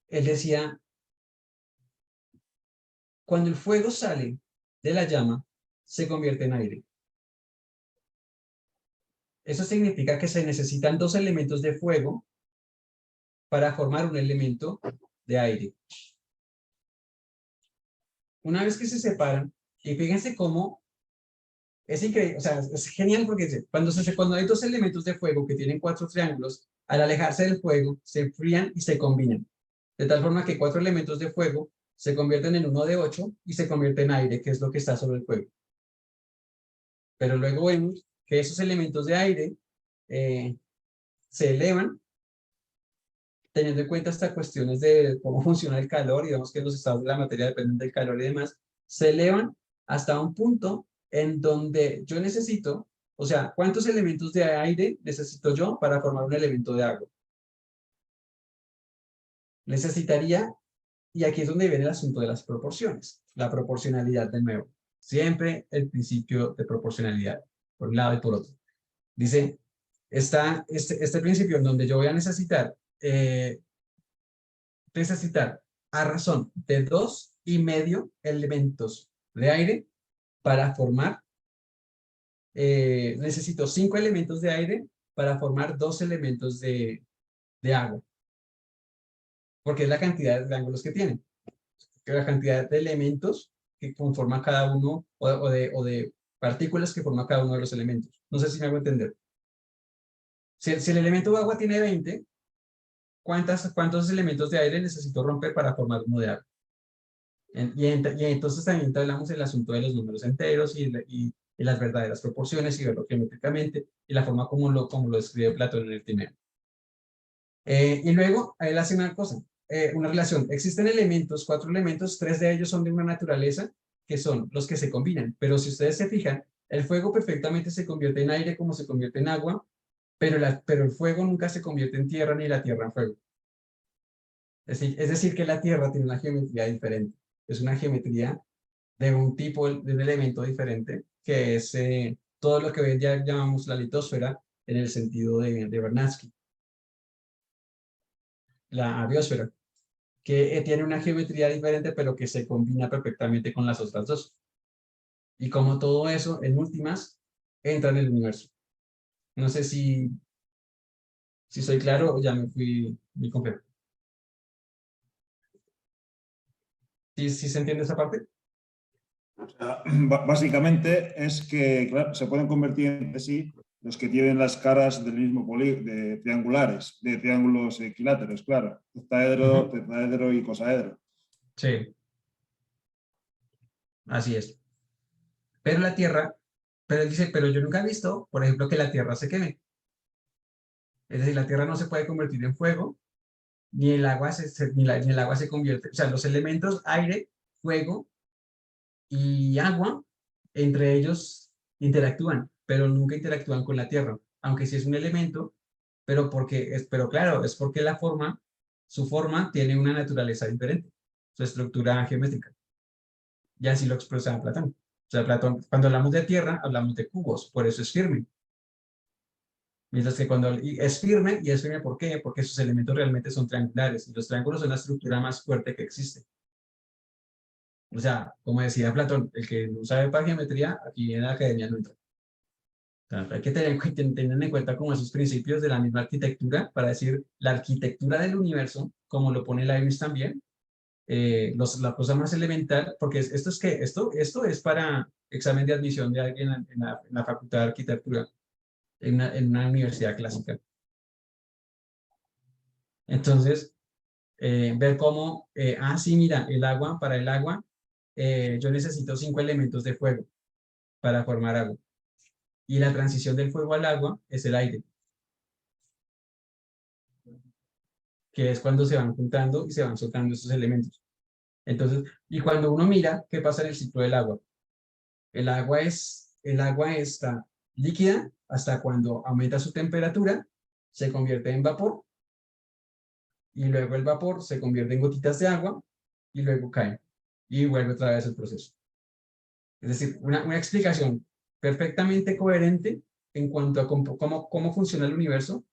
él decía, cuando el fuego sale de la llama, se convierte en aire. Eso significa que se necesitan 2 elementos de fuego para formar un elemento de aire. Una vez que se separan, y fíjense cómo es increíble, o sea, es genial porque cuando hay 2 elementos de fuego que tienen 4 triángulos, al alejarse del fuego, se enfrían y se combinan. De tal forma que 4 elementos de fuego se convierten en uno de 8 y se convierte en aire, que es lo que está sobre el fuego. Pero luego vemos que esos elementos de aire se elevan, teniendo en cuenta estas cuestiones de cómo funciona el calor, y vemos que los estados de la materia dependen del calor y demás, se elevan hasta un punto en donde yo necesito, o sea, ¿cuántos elementos de aire necesito yo para formar un elemento de agua? Necesitaría, y aquí es donde viene el asunto de las proporciones, la proporcionalidad de nuevo. Siempre el principio de proporcionalidad, por un lado y por otro. Dice, está este principio en donde yo voy a necesitar a razón de 2,5 elementos de aire para formar, necesito 5 elementos de aire para formar 2 elementos de agua. Porque es la cantidad de ángulos que tiene. La cantidad de elementos que conforman cada uno, o de partículas que forman cada uno de los elementos. No sé si me hago entender. Si el elemento de agua tiene 20, ¿cuántos elementos de aire necesito romper para formar uno de agua? Y entonces también hablamos del asunto de los números enteros y las verdaderas proporciones y verlo geométricamente y la forma como lo describe Platón en el Timeo. Y luego, él hace una cosa, una relación. Existen elementos, 4 elementos, 3 de ellos son de una naturaleza que son los que se combinan. Pero si ustedes se fijan, el fuego perfectamente se convierte en aire como se convierte en agua, pero el fuego nunca se convierte en tierra ni la tierra en fuego. Es decir, que la tierra tiene una geometría diferente. Es una geometría de un tipo, de un elemento diferente, que es todo lo que hoy ya llamamos la litosfera en el sentido de Vernadsky. La biosfera, que tiene una geometría diferente, pero que se combina perfectamente con las otras dos. Y como todo eso, en últimas, entra en el universo. No sé si soy claro o ya me fui muy complejo. ¿Sí se entiende esa parte?
O sea, básicamente es que, claro, se pueden convertir entre sí los que tienen las caras del mismo de triangulares, de triángulos equiláteros, claro. Octaedro, tetraedro y cosaedro.
Sí. Así es. Pero la Tierra, pero él dice, pero yo nunca he visto, por ejemplo, que la Tierra se queme. Es decir, la Tierra no se puede convertir en fuego, ni el agua ni el agua se convierte. O sea, los elementos aire, fuego y agua, entre ellos interactúan, pero nunca interactúan con la Tierra, aunque sí es un elemento, pero claro, es porque su forma tiene una naturaleza diferente, su estructura geométrica. Y así lo expresaba Platón. O sea, Platón, cuando hablamos de Tierra, hablamos de cubos, por eso es firme. Mientras que es firme ¿por qué? Porque sus elementos realmente son triangulares, y los triángulos son la estructura más fuerte que existe. O sea, como decía Platón, el que no sabe para geometría, aquí en la academia no entra. O sea, hay que tener en cuenta como esos principios de la misma arquitectura, para decir, la arquitectura del universo, como lo pone Leibniz también, la cosa más elemental, porque esto es para examen de admisión de alguien en la Facultad de Arquitectura, en una universidad clásica. Entonces, ver cómo, sí, mira, para el agua, yo necesito 5 elementos de fuego para formar agua. Y la transición del fuego al agua es el aire, que es cuando se van juntando y se van soltando esos elementos. Entonces, y cuando uno mira qué pasa en el ciclo del agua, el agua está líquida hasta cuando aumenta su temperatura, se convierte en vapor, y luego el vapor se convierte en gotitas de agua, y luego cae, y vuelve otra vez el proceso. Es decir, una explicación perfectamente coherente en cuanto a cómo funciona el universo,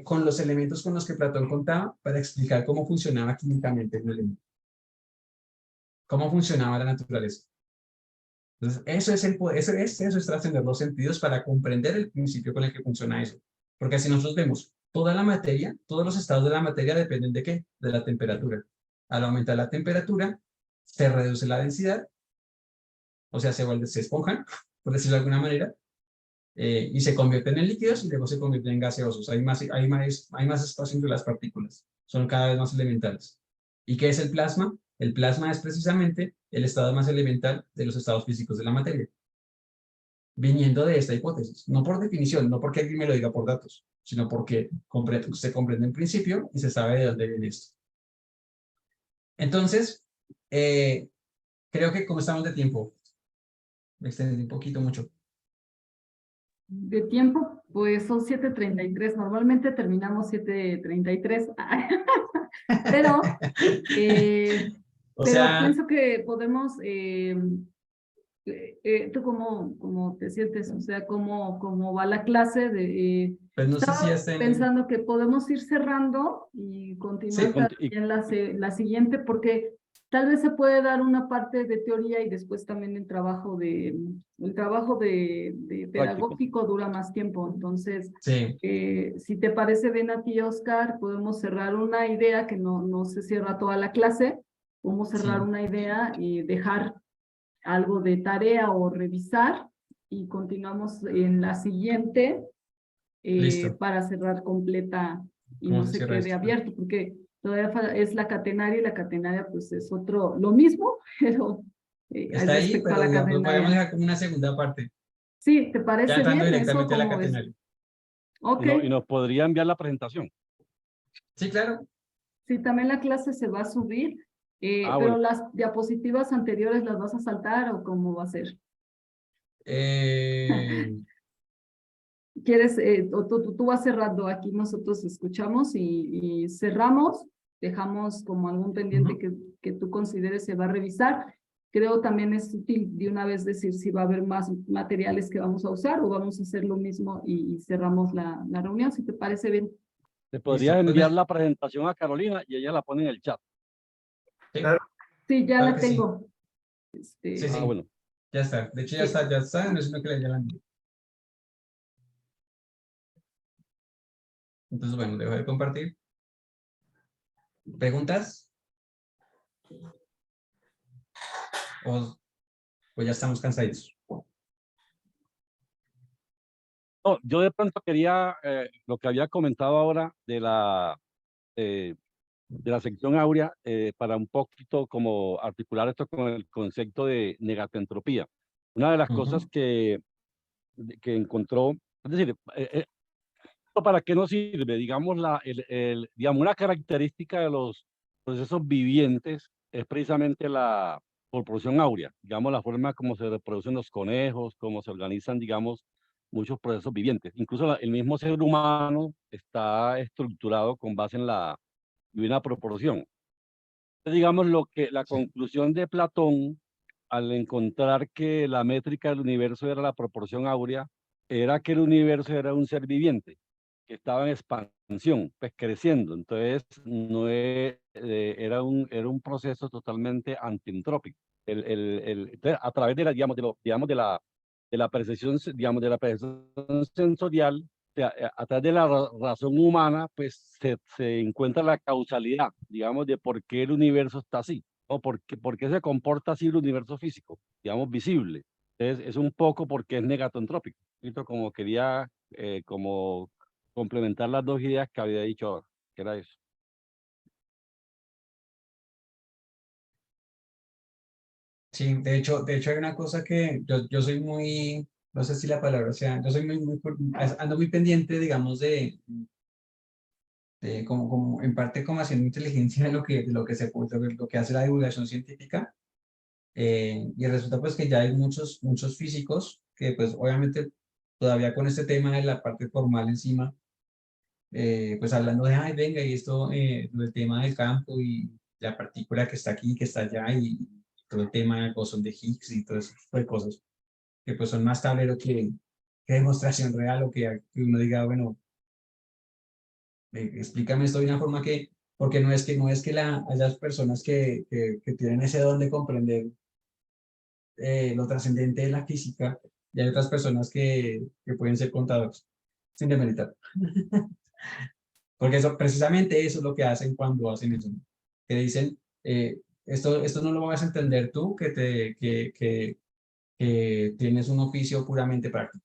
con los elementos con los que Platón contaba, para explicar cómo funcionaba químicamente un elemento, cómo funcionaba la naturaleza. Entonces, eso es trascender los sentidos para comprender el principio con el que funciona eso. Porque así nosotros vemos toda la materia, todos los estados de la materia dependen ¿de qué? De la temperatura. Al aumentar la temperatura, se reduce la densidad, o sea, se esponjan, por decirlo de alguna manera, y se convierten en líquidos y luego se convierten en gaseosos. Hay más espacio entre las partículas, son cada vez más elementales. ¿Y qué es el plasma? El plasma es precisamente el estado más elemental de los estados físicos de la materia. Viniendo de esta hipótesis, no por definición, no porque alguien me lo diga por datos, sino porque se comprende en principio y se sabe de dónde viene esto. Entonces, creo que como estamos de tiempo, me extendí un poquito mucho.
De tiempo, pues son 7:33. Normalmente terminamos 7:33. Pero,
O
pero
sea,
pienso que podemos, ¿tú cómo te sientes? O sea, ¿cómo va la clase?
pues no sé si ya
Estaba
está en...
pensando que podemos ir cerrando y continuar
Sí,
también la siguiente, porque tal vez se puede dar una parte de teoría y después también el trabajo de
práctico.
pedagógico dura más tiempo. Entonces,
sí,
si te parece bien a ti, Oscar, podemos cerrar una idea que no se cierra toda la clase. Podemos cerrar
sí,
una idea y dejar algo de tarea o revisar y continuamos en la siguiente
listo.
para cerrar completa y
¿Cómo
no
se
se
cierra
quede
esto?
abierto, porque todavía es la catenaria y la catenaria pues es lo mismo, pero
Está ahí,
respecto a
pero
la
digamos, lo podemos
catenaria.
dejar como una segunda parte,
Sí, ¿te
ya
parece
entrando
bien eso?
directamente a la
¿Cómo ves?
catenaria.
Ok,
Y nos podría enviar la presentación.
Sí, claro.
sí, también la clase se va a subir, pero
Bueno,
las diapositivas anteriores las vas a saltar o cómo va a ser.
Eh,
¿Quieres, o tú vas cerrando aquí, nosotros escuchamos y cerramos, dejamos como algún pendiente que tú consideres se va a revisar? Creo también es útil de una vez decir si va a haber más materiales que vamos a usar o vamos a hacer lo mismo y cerramos la reunión, si te parece bien.
te
listo.
podrías
Pues
enviar la presentación a Carolina y ella la pone en el chat.
sí,
Sí, ya
claro
la
que sí.
tengo.
Sí,
Ah,
sí,
bueno.
ya está. De hecho, ya
Sí.
está, no es sino que le ya la envié. Entonces, bueno, dejo de compartir. ¿Preguntas? O ya estamos cansados.
No, yo de pronto quería, lo que había comentado ahora de la sección áurea, para un poquito como articular esto con el concepto de negatentropía. Una de las cosas que encontró, es decir, ¿esto para qué nos sirve? Digamos, digamos, una característica de los procesos vivientes es precisamente la proporción áurea, digamos, la forma como se reproducen los conejos, cómo se organizan, digamos, muchos procesos vivientes. Incluso el mismo ser humano está estructurado con base en una proporción. Entonces, digamos, la
Sí.
conclusión de Platón, al encontrar que la métrica del universo era la proporción áurea, era que el universo era un ser viviente, que estaba en expansión, pues creciendo. Entonces, no era un proceso totalmente antientrópico. Entonces, a través de la, digamos, de la percepción, digamos, de la percepción sensorial, sea, a través de la razón humana, pues se encuentra la causalidad, digamos, de por qué el universo está así, o por qué se comporta así el universo físico, digamos, visible. Entonces, es un poco porque es negatentrópico. Como quería como complementar las dos ideas que había dicho ahora, que era eso.
Sí, de hecho hay una cosa que yo soy muy, no sé si la palabra sea, yo soy ando muy pendiente, digamos, como en parte como haciendo inteligencia de lo que lo que hace la divulgación científica. Y resulta pues que ya hay muchos físicos que pues obviamente todavía con este tema de la parte formal encima, pues hablando de, ay, venga, y esto, el tema del campo y la partícula que está aquí, que está allá, y todo el tema del bosón de Higgs y todo ese tipo de cosas, que pues son más tablero que demostración real, o que uno diga, bueno, explícame esto de una forma porque no es que haya personas que tienen ese don de comprender lo trascendente de la física, y hay otras personas que pueden ser contadores, sin demeritar. Porque eso, precisamente eso es lo que hacen cuando hacen eso, ¿no? Que dicen, esto no lo vas a entender tú, que tienes un oficio puramente práctico,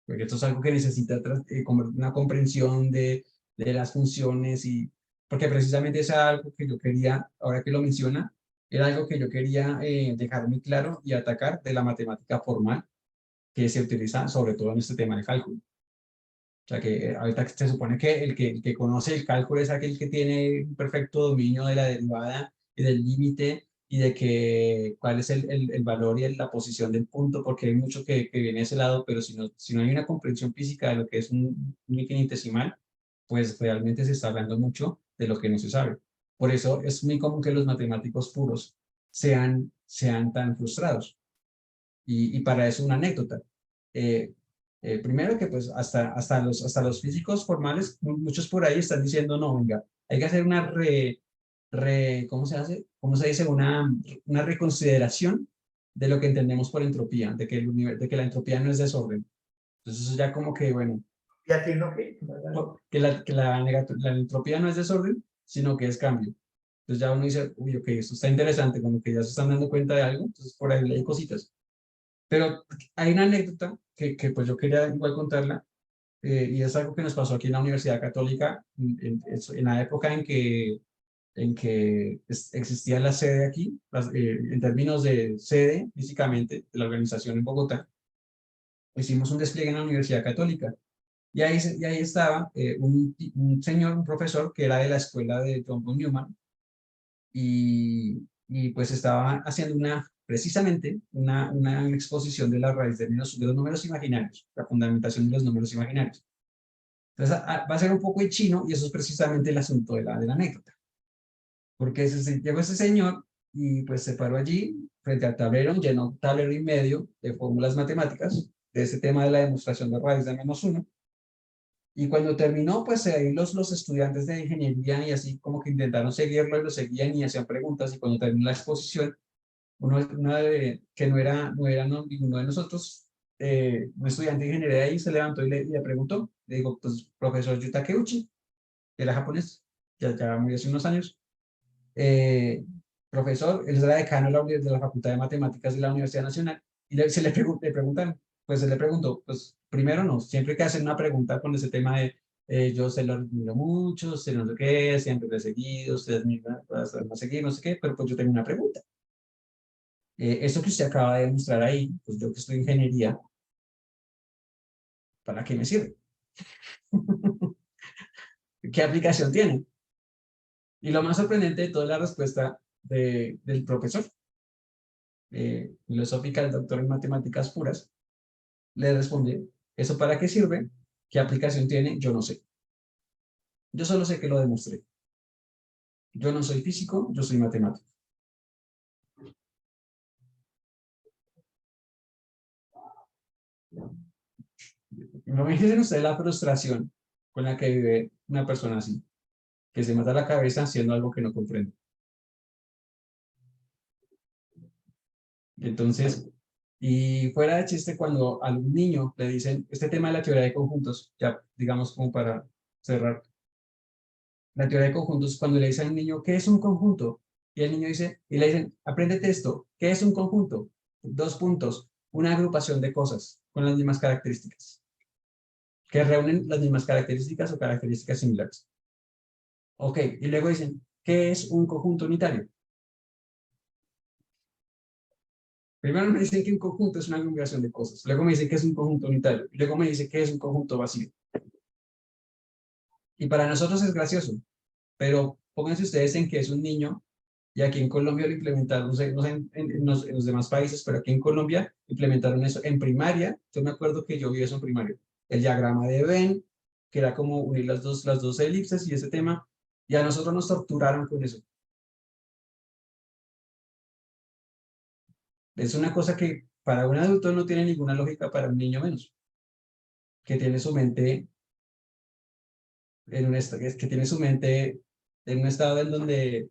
porque esto es algo que necesita como una comprensión de las funciones, y porque precisamente es algo que yo quería, ahora que lo menciona, era algo que yo quería dejar muy claro y atacar de la matemática formal que se utiliza sobre todo en este tema de cálculo. O sea que ahorita se supone que el que conoce el cálculo es aquel que tiene un perfecto dominio de la derivada y del límite y de que cuál es el valor y la posición del punto, porque hay mucho que viene de ese lado, pero si no hay una comprensión física de lo que es un infinitesimal, pues realmente se está hablando mucho de lo que no se sabe. Por eso es muy común que los matemáticos puros sean tan frustrados. Y para eso una anécdota. Eh, primero que pues hasta los físicos formales, muchos por ahí están diciendo, no, venga, hay que hacer una ¿cómo se hace? ¿Cómo se dice? Una reconsideración de lo que entendemos por entropía, de que la entropía no es desorden. Entonces eso ya como que, bueno,
¿Y a ti no qué?
la entropía no es desorden, sino que es cambio. Entonces ya uno dice, uy, ok, esto está interesante, como que ya se están dando cuenta de algo, entonces por ahí hay cositas. Pero hay una anécdota que pues yo quería igual contarla, y es algo que nos pasó aquí en la Universidad Católica en la época en que existía la sede aquí, en términos de sede físicamente de la organización en Bogotá. Hicimos un despliegue en la Universidad Católica y ahí estaba un señor, un profesor que era de la escuela de John von Neumann y pues estaba haciendo precisamente una exposición de la raíz de los números imaginarios, la fundamentación de los números imaginarios. Entonces va a ser un poco de chino y eso es precisamente el asunto de la anécdota. Porque llegó ese señor y pues se paró allí frente al tablero, llenó un tablero y medio de fórmulas matemáticas de ese tema de la demostración de raíz de -1. Y cuando terminó, pues ahí los estudiantes de ingeniería y así como que intentaron seguirlo y lo seguían y hacían preguntas. Y cuando terminó la exposición, que ninguno de nosotros, un estudiante de ingeniería ahí se levantó y le preguntó, le digo, pues profesor Yuta Keuchi, que era japonés, ya murió hace unos años, profesor, él era decano de la Facultad de Matemáticas de la Universidad Nacional, y le preguntan, pues se le preguntó, pues primero no, siempre que hacen una pregunta con ese tema de yo se lo admiro mucho, usted no sé qué, siempre lo he seguido, ustedes me van a seguir, no sé qué, pero pues yo tengo una pregunta. Eso que usted acaba de demostrar ahí, pues yo que estoy en ingeniería, ¿para qué me sirve? ¿Qué aplicación tiene? Y lo más sorprendente de toda la respuesta del profesor, filosófica, el doctor en matemáticas puras, le responde, ¿eso para qué sirve? ¿Qué aplicación tiene? Yo no sé. Yo solo sé que lo demostré. Yo no soy físico, yo soy matemático. Imagínense ustedes la frustración con la que vive una persona así, que se mata la cabeza haciendo algo que no comprende. Entonces, y fuera de chiste, cuando a un niño le dicen este tema de la teoría de conjuntos, ya digamos como para cerrar, la teoría de conjuntos, cuando le dicen a un niño, ¿qué es un conjunto? Y el niño dice, y le dicen, apréndete esto, ¿qué es un conjunto? 2 puntos, una agrupación de cosas con las mismas características, que reúnen las mismas características o características similares. Ok, y luego dicen, ¿qué es un conjunto unitario? Primero me dicen que un conjunto es una agrupación de cosas, luego me dicen que es un conjunto unitario, y luego me dicen que es un conjunto vacío. Y para nosotros es gracioso, pero pónganse ustedes en que es un niño, y aquí en Colombia lo implementaron, no sé en los demás países, pero aquí en Colombia implementaron eso en primaria. Yo me acuerdo que yo vi eso en primaria. El diagrama de Venn, que era como unir las dos elipses y ese tema, y a nosotros nos torturaron con eso. Es una cosa que para un adulto no tiene ninguna lógica, para un niño menos, que tiene su mente que tiene su mente en un estado en donde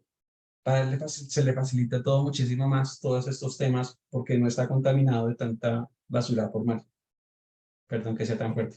para él se le facilita todo muchísimo más, todos estos temas, porque no está contaminado de tanta basura formal. Perdón que sea tan fuerte.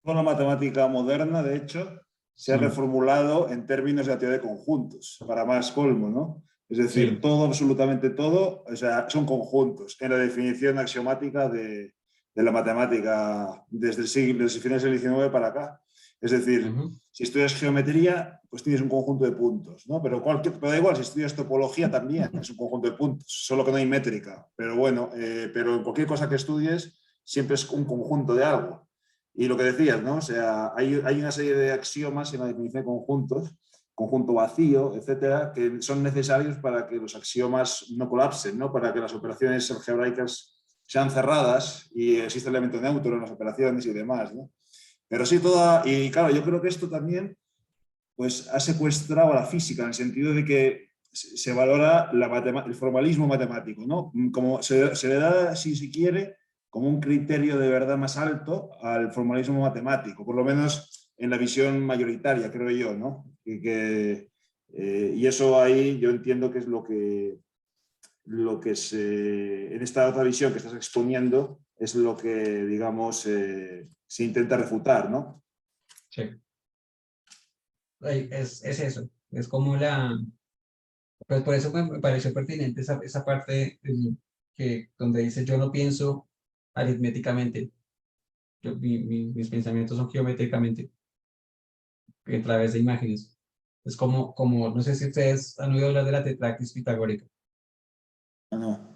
Toda la matemática moderna, de hecho, se ha
Sí,
reformulado en términos de la teoría de conjuntos, para más colmo, ¿no? Es decir,
sí,
todo, absolutamente todo, o sea, son conjuntos en la definición axiomática de la matemática desde finales del XIX para acá. Es decir,
Ujú.
si estudias geometría, pues tienes un conjunto de puntos, ¿no? Pero da igual, si estudias topología también es un conjunto de puntos, solo que no hay métrica. Pero bueno, pero en cualquier cosa que estudies siempre es un conjunto de algo. Y lo que decías, ¿no? O sea, hay una serie de axiomas en la definición de conjuntos, conjunto vacío, etcétera, que son necesarios para que los axiomas no colapsen, ¿no? Para que las operaciones algebraicas sean cerradas y existe el elemento neutro en las operaciones y demás, ¿no? Pero sí, y claro, yo creo que esto también pues, ha secuestrado a la física en el sentido de que se valora el formalismo matemático, ¿no? Como se le da, si se quiere, como un criterio de verdad más alto al formalismo matemático, por lo menos en la visión mayoritaria, creo yo, ¿no? Y eso ahí yo entiendo que es lo que en esta otra visión que estás exponiendo es lo que, digamos, se intenta refutar, ¿no?
Sí. Es eso. Es como pues por eso me pareció pertinente esa parte donde dice yo no pienso aritméticamente, mis pensamientos son geométricamente, a través de imágenes. Es como, no sé si ustedes han oído hablar de la tetractis pitagórica.
No.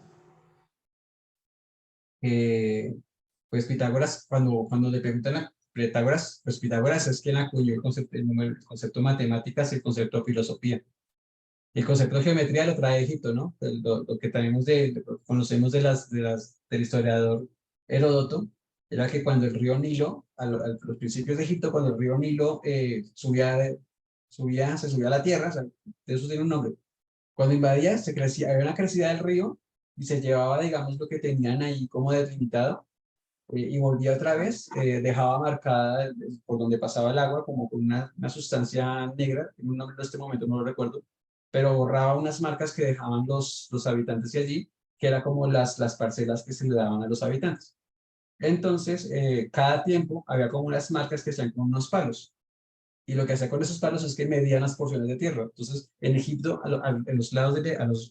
Pues Pitágoras, cuando le preguntan a Pitágoras, pues Pitágoras es quien acuñó el concepto de matemáticas y el concepto de filosofía. El concepto de geometría lo trae Egipto, ¿no? Lo que tenemos conocemos del historiador Heródoto, era que cuando el río Nilo, a los principios de Egipto, cuando el río Nilo se subía a la tierra, o sea, eso tiene un nombre. Cuando invadía, había una crecida del río y se llevaba, digamos, lo que tenían ahí como delimitado y volvía otra vez, dejaba marcada por donde pasaba el agua como con una sustancia negra, en un nombre en este momento no lo recuerdo, pero borraba unas marcas que dejaban los habitantes de allí, que era como las parcelas que se le daban a los habitantes. Entonces, cada tiempo había como unas marcas que hacían con unos palos. Y lo que hacía con esos palos es que medían las porciones de tierra. Entonces, en Egipto, en los lados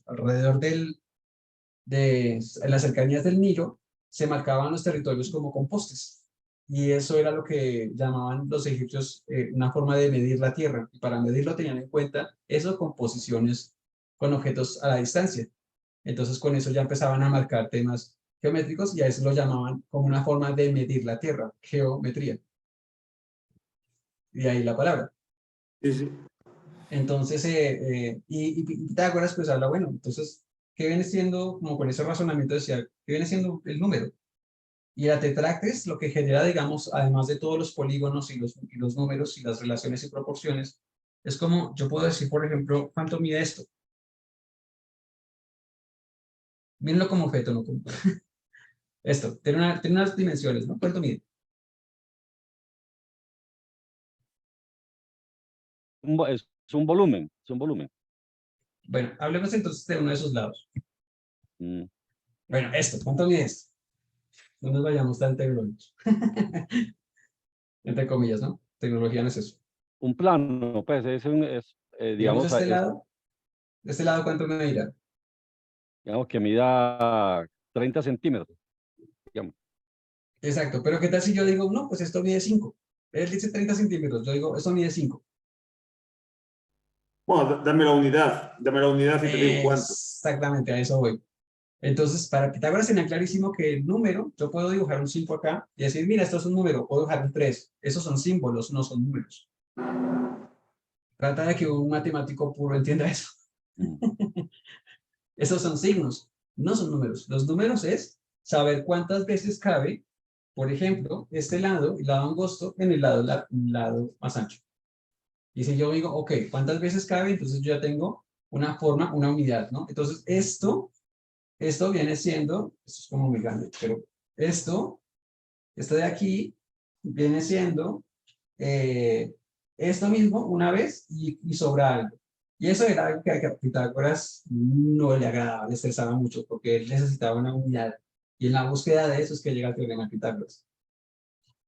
alrededor en las cercanías del Nilo, se marcaban los territorios como con postes. Y eso era lo que llamaban los egipcios una forma de medir la tierra. Y para medirlo tenían en cuenta eso con posiciones, con objetos a la distancia. Entonces con eso ya empezaban a marcar temas geométricos y a eso lo llamaban como una forma de medir la tierra, geometría. Y de ahí la palabra.
Sí, sí.
Entonces, y Pitágoras pues habla, bueno, entonces, ¿qué viene siendo, como con ese razonamiento decía, qué viene siendo el número? Y la tetractis lo que genera, digamos, además de todos los polígonos y los números y las relaciones y proporciones, es como, yo puedo decir, por ejemplo, ¿cuánto mide esto? Mírenlo como objeto, no como... Esto, tiene unas dimensiones, ¿no? ¿Cuánto mide?
Es un volumen, es un volumen.
Bueno, hablemos entonces de uno de esos lados.
Mm.
Bueno, esto, ¿cuánto mide esto? No nos vayamos tan tecnológicos. Entre comillas, ¿no? Tecnología no es eso.
Un plano, pues
Digamos,
digamos,
de este lado, ¿cuánto me dirá?
digamos que mida 30 centímetros, digamos.
Exacto, pero ¿qué tal si yo digo, no, pues esto mide 5? Él dice 30 centímetros, yo digo, esto mide 5.
Bueno, dame la unidad y te digo cuánto.
Exactamente, a eso voy. Entonces, para Pitágoras tenía clarísimo que el número, yo puedo dibujar un 5 acá y decir, mira, esto es un número, puedo dibujar un 3. Esos son símbolos, no son números. Trata de que un matemático puro entienda eso.
Mm.
Esos son signos, no son números. Los números es saber cuántas veces cabe, por ejemplo, este lado, el lado angosto, en el lado más ancho. Y si yo digo, ok, ¿cuántas veces cabe? Entonces yo ya tengo una forma, una unidad, ¿no? Entonces esto viene siendo, esto es como muy grande, pero esto de aquí, viene siendo esto mismo una vez y sobra algo. Y eso era algo que a Pitágoras no le agradaba, le estresaba mucho, porque él necesitaba una unidad. Y en la búsqueda de eso es que llega el teorema de Pitágoras.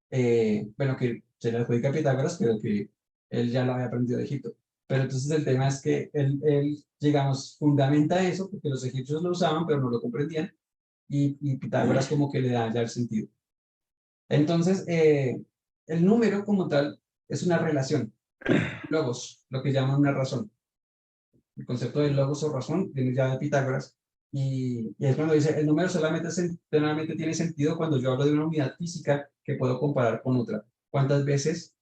Bueno, que se le adjudica a Pitágoras, pero que él ya lo había aprendido de Egipto. Pero entonces el tema es que él, digamos, fundamenta eso, porque los egipcios lo usaban, pero no lo comprendían, y Pitágoras como que le da ya el sentido. Entonces, el número como tal es una relación. Logos, lo que llaman una razón. El concepto de logos o razón viene ya de Pitágoras, y es cuando dice, el número solamente tiene sentido cuando yo hablo de una unidad física que puedo comparar con otra. ¿Cuántas veces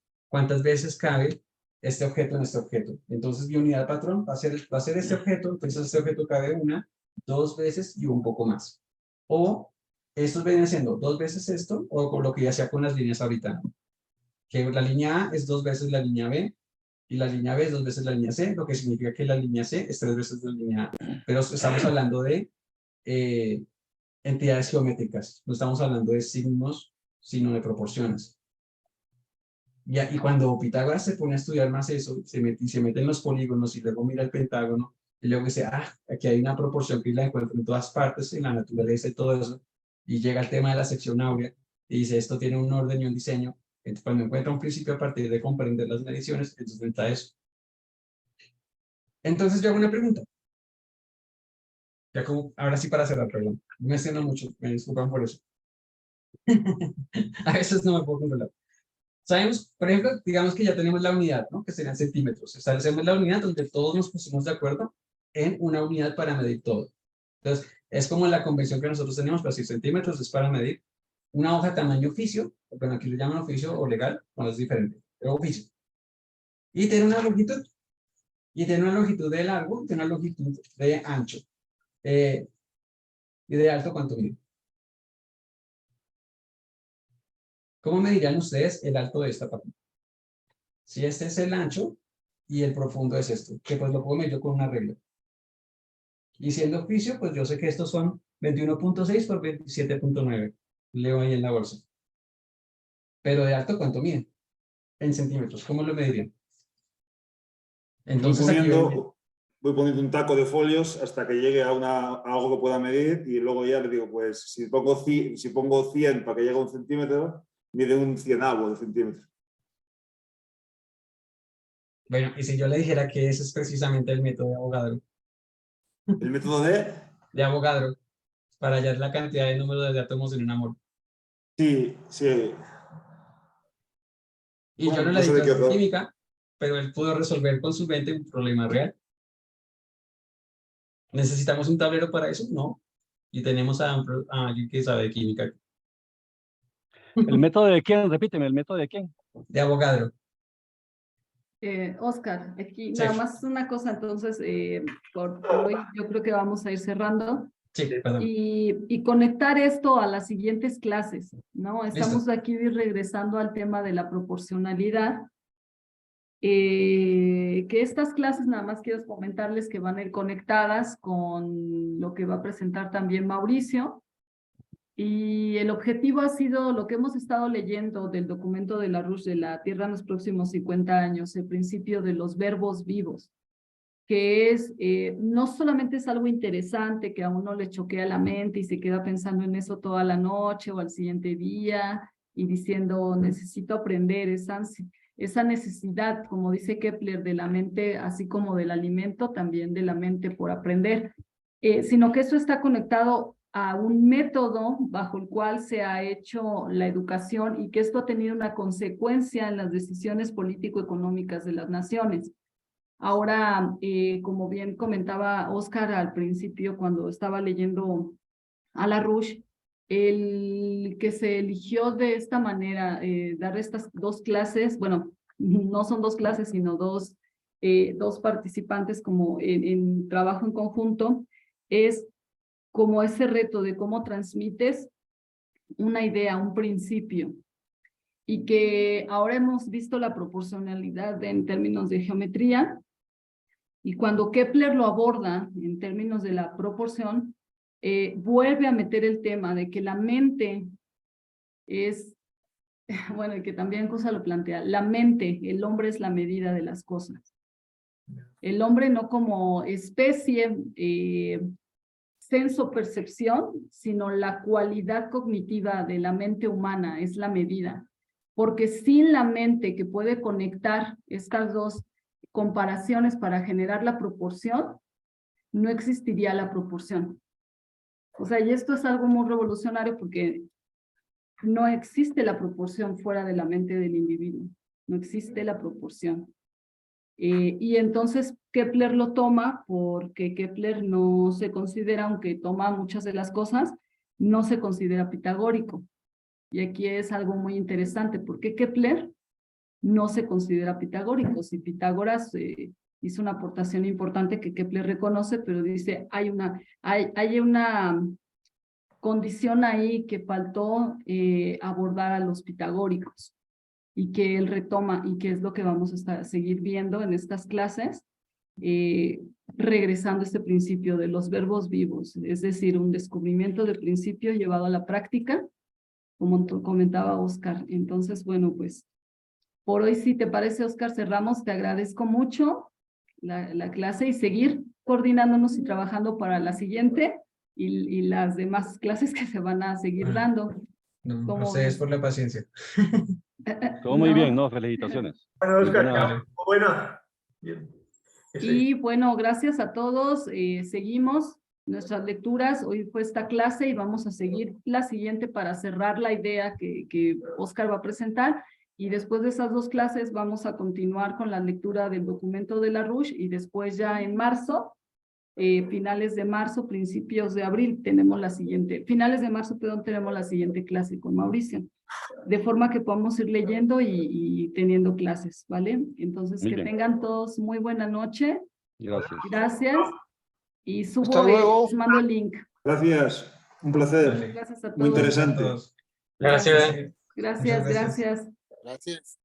cabe este objeto en este objeto? Entonces mi unidad patrón va a ser este objeto, entonces este objeto cabe una, dos veces y un poco más. O estos vienen siendo dos veces esto, o con lo que ya sea con las líneas ahorita, ¿no? Que la línea A es dos veces la línea B, y la línea B es dos veces la línea C, lo que significa que la línea C es tres veces la línea A. Pero estamos hablando de entidades geométricas, no estamos hablando de signos, sino de proporciones. Y cuando Pitágoras se pone a estudiar más eso, se mete en los polígonos y luego mira el pentágono, y luego dice, aquí hay una proporción que la encuentro en todas partes, en la naturaleza y todo eso, y llega el tema de la sección áurea, y dice, esto tiene un orden y un diseño. Entonces, cuando encuentra un principio a partir de comprender las mediciones, entonces entra eso. Entonces yo hago una pregunta. Ya como, ahora sí para cerrar, perdón. No me extiendo mucho, me disculpan por eso. A veces no me puedo controlar. Sabemos, por ejemplo, digamos que ya tenemos la unidad, ¿no? Que serían centímetros. Establecemos la unidad donde todos nos pusimos de acuerdo en una unidad para medir todo. Entonces, es como la convención que nosotros tenemos, para decir centímetros es para medir una hoja tamaño oficio, bueno, aquí le llaman oficio o legal, no es diferente, pero oficio. Y tiene una longitud. Y tiene una longitud de largo, tiene una longitud de ancho. Y de alto, ¿cuánto mide? ¿Cómo medirían ustedes el alto de esta parte? Si este es el ancho y el profundo es esto, que pues lo puedo medir yo con una regla. Y siendo oficio, pues yo sé que estos son 21.6 por 27.9. Leo ahí en la bolsa. Pero de alto, ¿cuánto mide? En centímetros. ¿Cómo lo medirían? Entonces
voy poniendo un taco de folios hasta que llegue a algo que pueda medir, y luego ya le digo, pues si pongo 100 para que llegue a un centímetro, mide un cienavo de centímetro.
Bueno, y si yo le dijera que ese es precisamente el método de Avogadro.
¿El método de
Avogadro, para hallar la cantidad de números de átomos en un amor.
Sí, sí.
Y
Bueno,
yo no le
no sé
di
de qué
clase de
otro.
química, pero él pudo resolver con su mente un problema real. ¿Necesitamos un tablero para eso? No. Y tenemos a alguien que sabe de química.
¿El método de quién? Repíteme, ¿el método de quién?
De Avogadro.
Oscar, aquí
Sí,
nada más una cosa, entonces, por hoy yo creo que vamos a ir cerrando.
sí, perdón.
Y conectar esto a las siguientes clases, ¿no? Estamos
Listo.
aquí regresando al tema de la proporcionalidad. Que estas clases, nada más quiero comentarles que van a ir conectadas con lo que va a presentar también Mauricio. Y el objetivo ha sido lo que hemos estado leyendo del documento de LaRouche de la Tierra en los próximos 50 años, el principio de los verbos vivos, que es, no solamente es algo interesante que a uno le choquea la mente y se queda pensando en eso toda la noche o al siguiente día y diciendo, necesito aprender esa necesidad, como dice Kepler, de la mente, así como del alimento, también de la mente por aprender, sino que eso está conectado a un método bajo el cual se ha hecho la educación y que esto ha tenido una consecuencia en las decisiones político-económicas de las naciones. Ahora, como bien comentaba Oscar al principio cuando estaba leyendo a LaRouche, el que se eligió de esta manera, dar estas dos clases, bueno, no son dos clases, sino dos participantes como en trabajo en conjunto, es como ese reto de cómo transmites una idea, un principio, y que ahora hemos visto la proporcionalidad en términos de geometría, y cuando Kepler lo aborda en términos de la proporción, vuelve a meter el tema de que la mente es, bueno, y que también Cosa lo plantea, la mente, el hombre es la medida de las cosas. El hombre no como especie, senso-percepción, sino la cualidad cognitiva de la mente humana es la medida. Porque sin la mente que puede conectar estas dos comparaciones para generar la proporción, no existiría la proporción. O sea, y esto es algo muy revolucionario porque no existe la proporción fuera de la mente del individuo. no existe la proporción. Y entonces Kepler lo toma porque Kepler no se considera, aunque toma muchas de las cosas, no se considera pitagórico. Y aquí es algo muy interesante, porque Kepler no se considera pitagórico. Si Pitágoras hizo una aportación importante que Kepler reconoce, pero dice, hay una condición ahí que faltó abordar a los pitagóricos, y que él retoma, y que es lo que vamos a seguir viendo en estas clases, regresando a este principio de los verbos vivos, es decir, un descubrimiento de principio llevado a la práctica, como comentaba Oscar. Entonces, bueno, pues, por hoy, si te parece, Oscar, cerramos. Te agradezco mucho la clase y seguir coordinándonos y trabajando para la siguiente y las demás clases que se van a seguir dando.
No,
¿Cómo
ustedes
ves?
por la paciencia.
Todo muy
No.
bien, ¿no? Felicitaciones.
Bueno, Oscar,
Vale.
buena. Bien.
Y bueno, gracias a todos. Seguimos nuestras lecturas. Hoy fue esta clase y vamos a seguir la siguiente para cerrar la idea que Oscar va a presentar. Y después de esas dos clases vamos a continuar con la lectura del documento de LaRouche, y después ya en marzo, finales de marzo, principios de abril, tenemos la siguiente, finales de marzo, perdón, tenemos la siguiente clase con Mauricio. De forma que podamos ir leyendo y teniendo clases, ¿vale? Entonces,
Muy
que
bien.
tengan todos muy buena noche.
Gracias.
Gracias. Y subo,
Hasta luego.
les mando el link.
Gracias, un placer.
Vale.
Gracias a todos.
Muy interesante.
Todos.
Gracias.
Muchas
Gracias, gracias.
Gracias.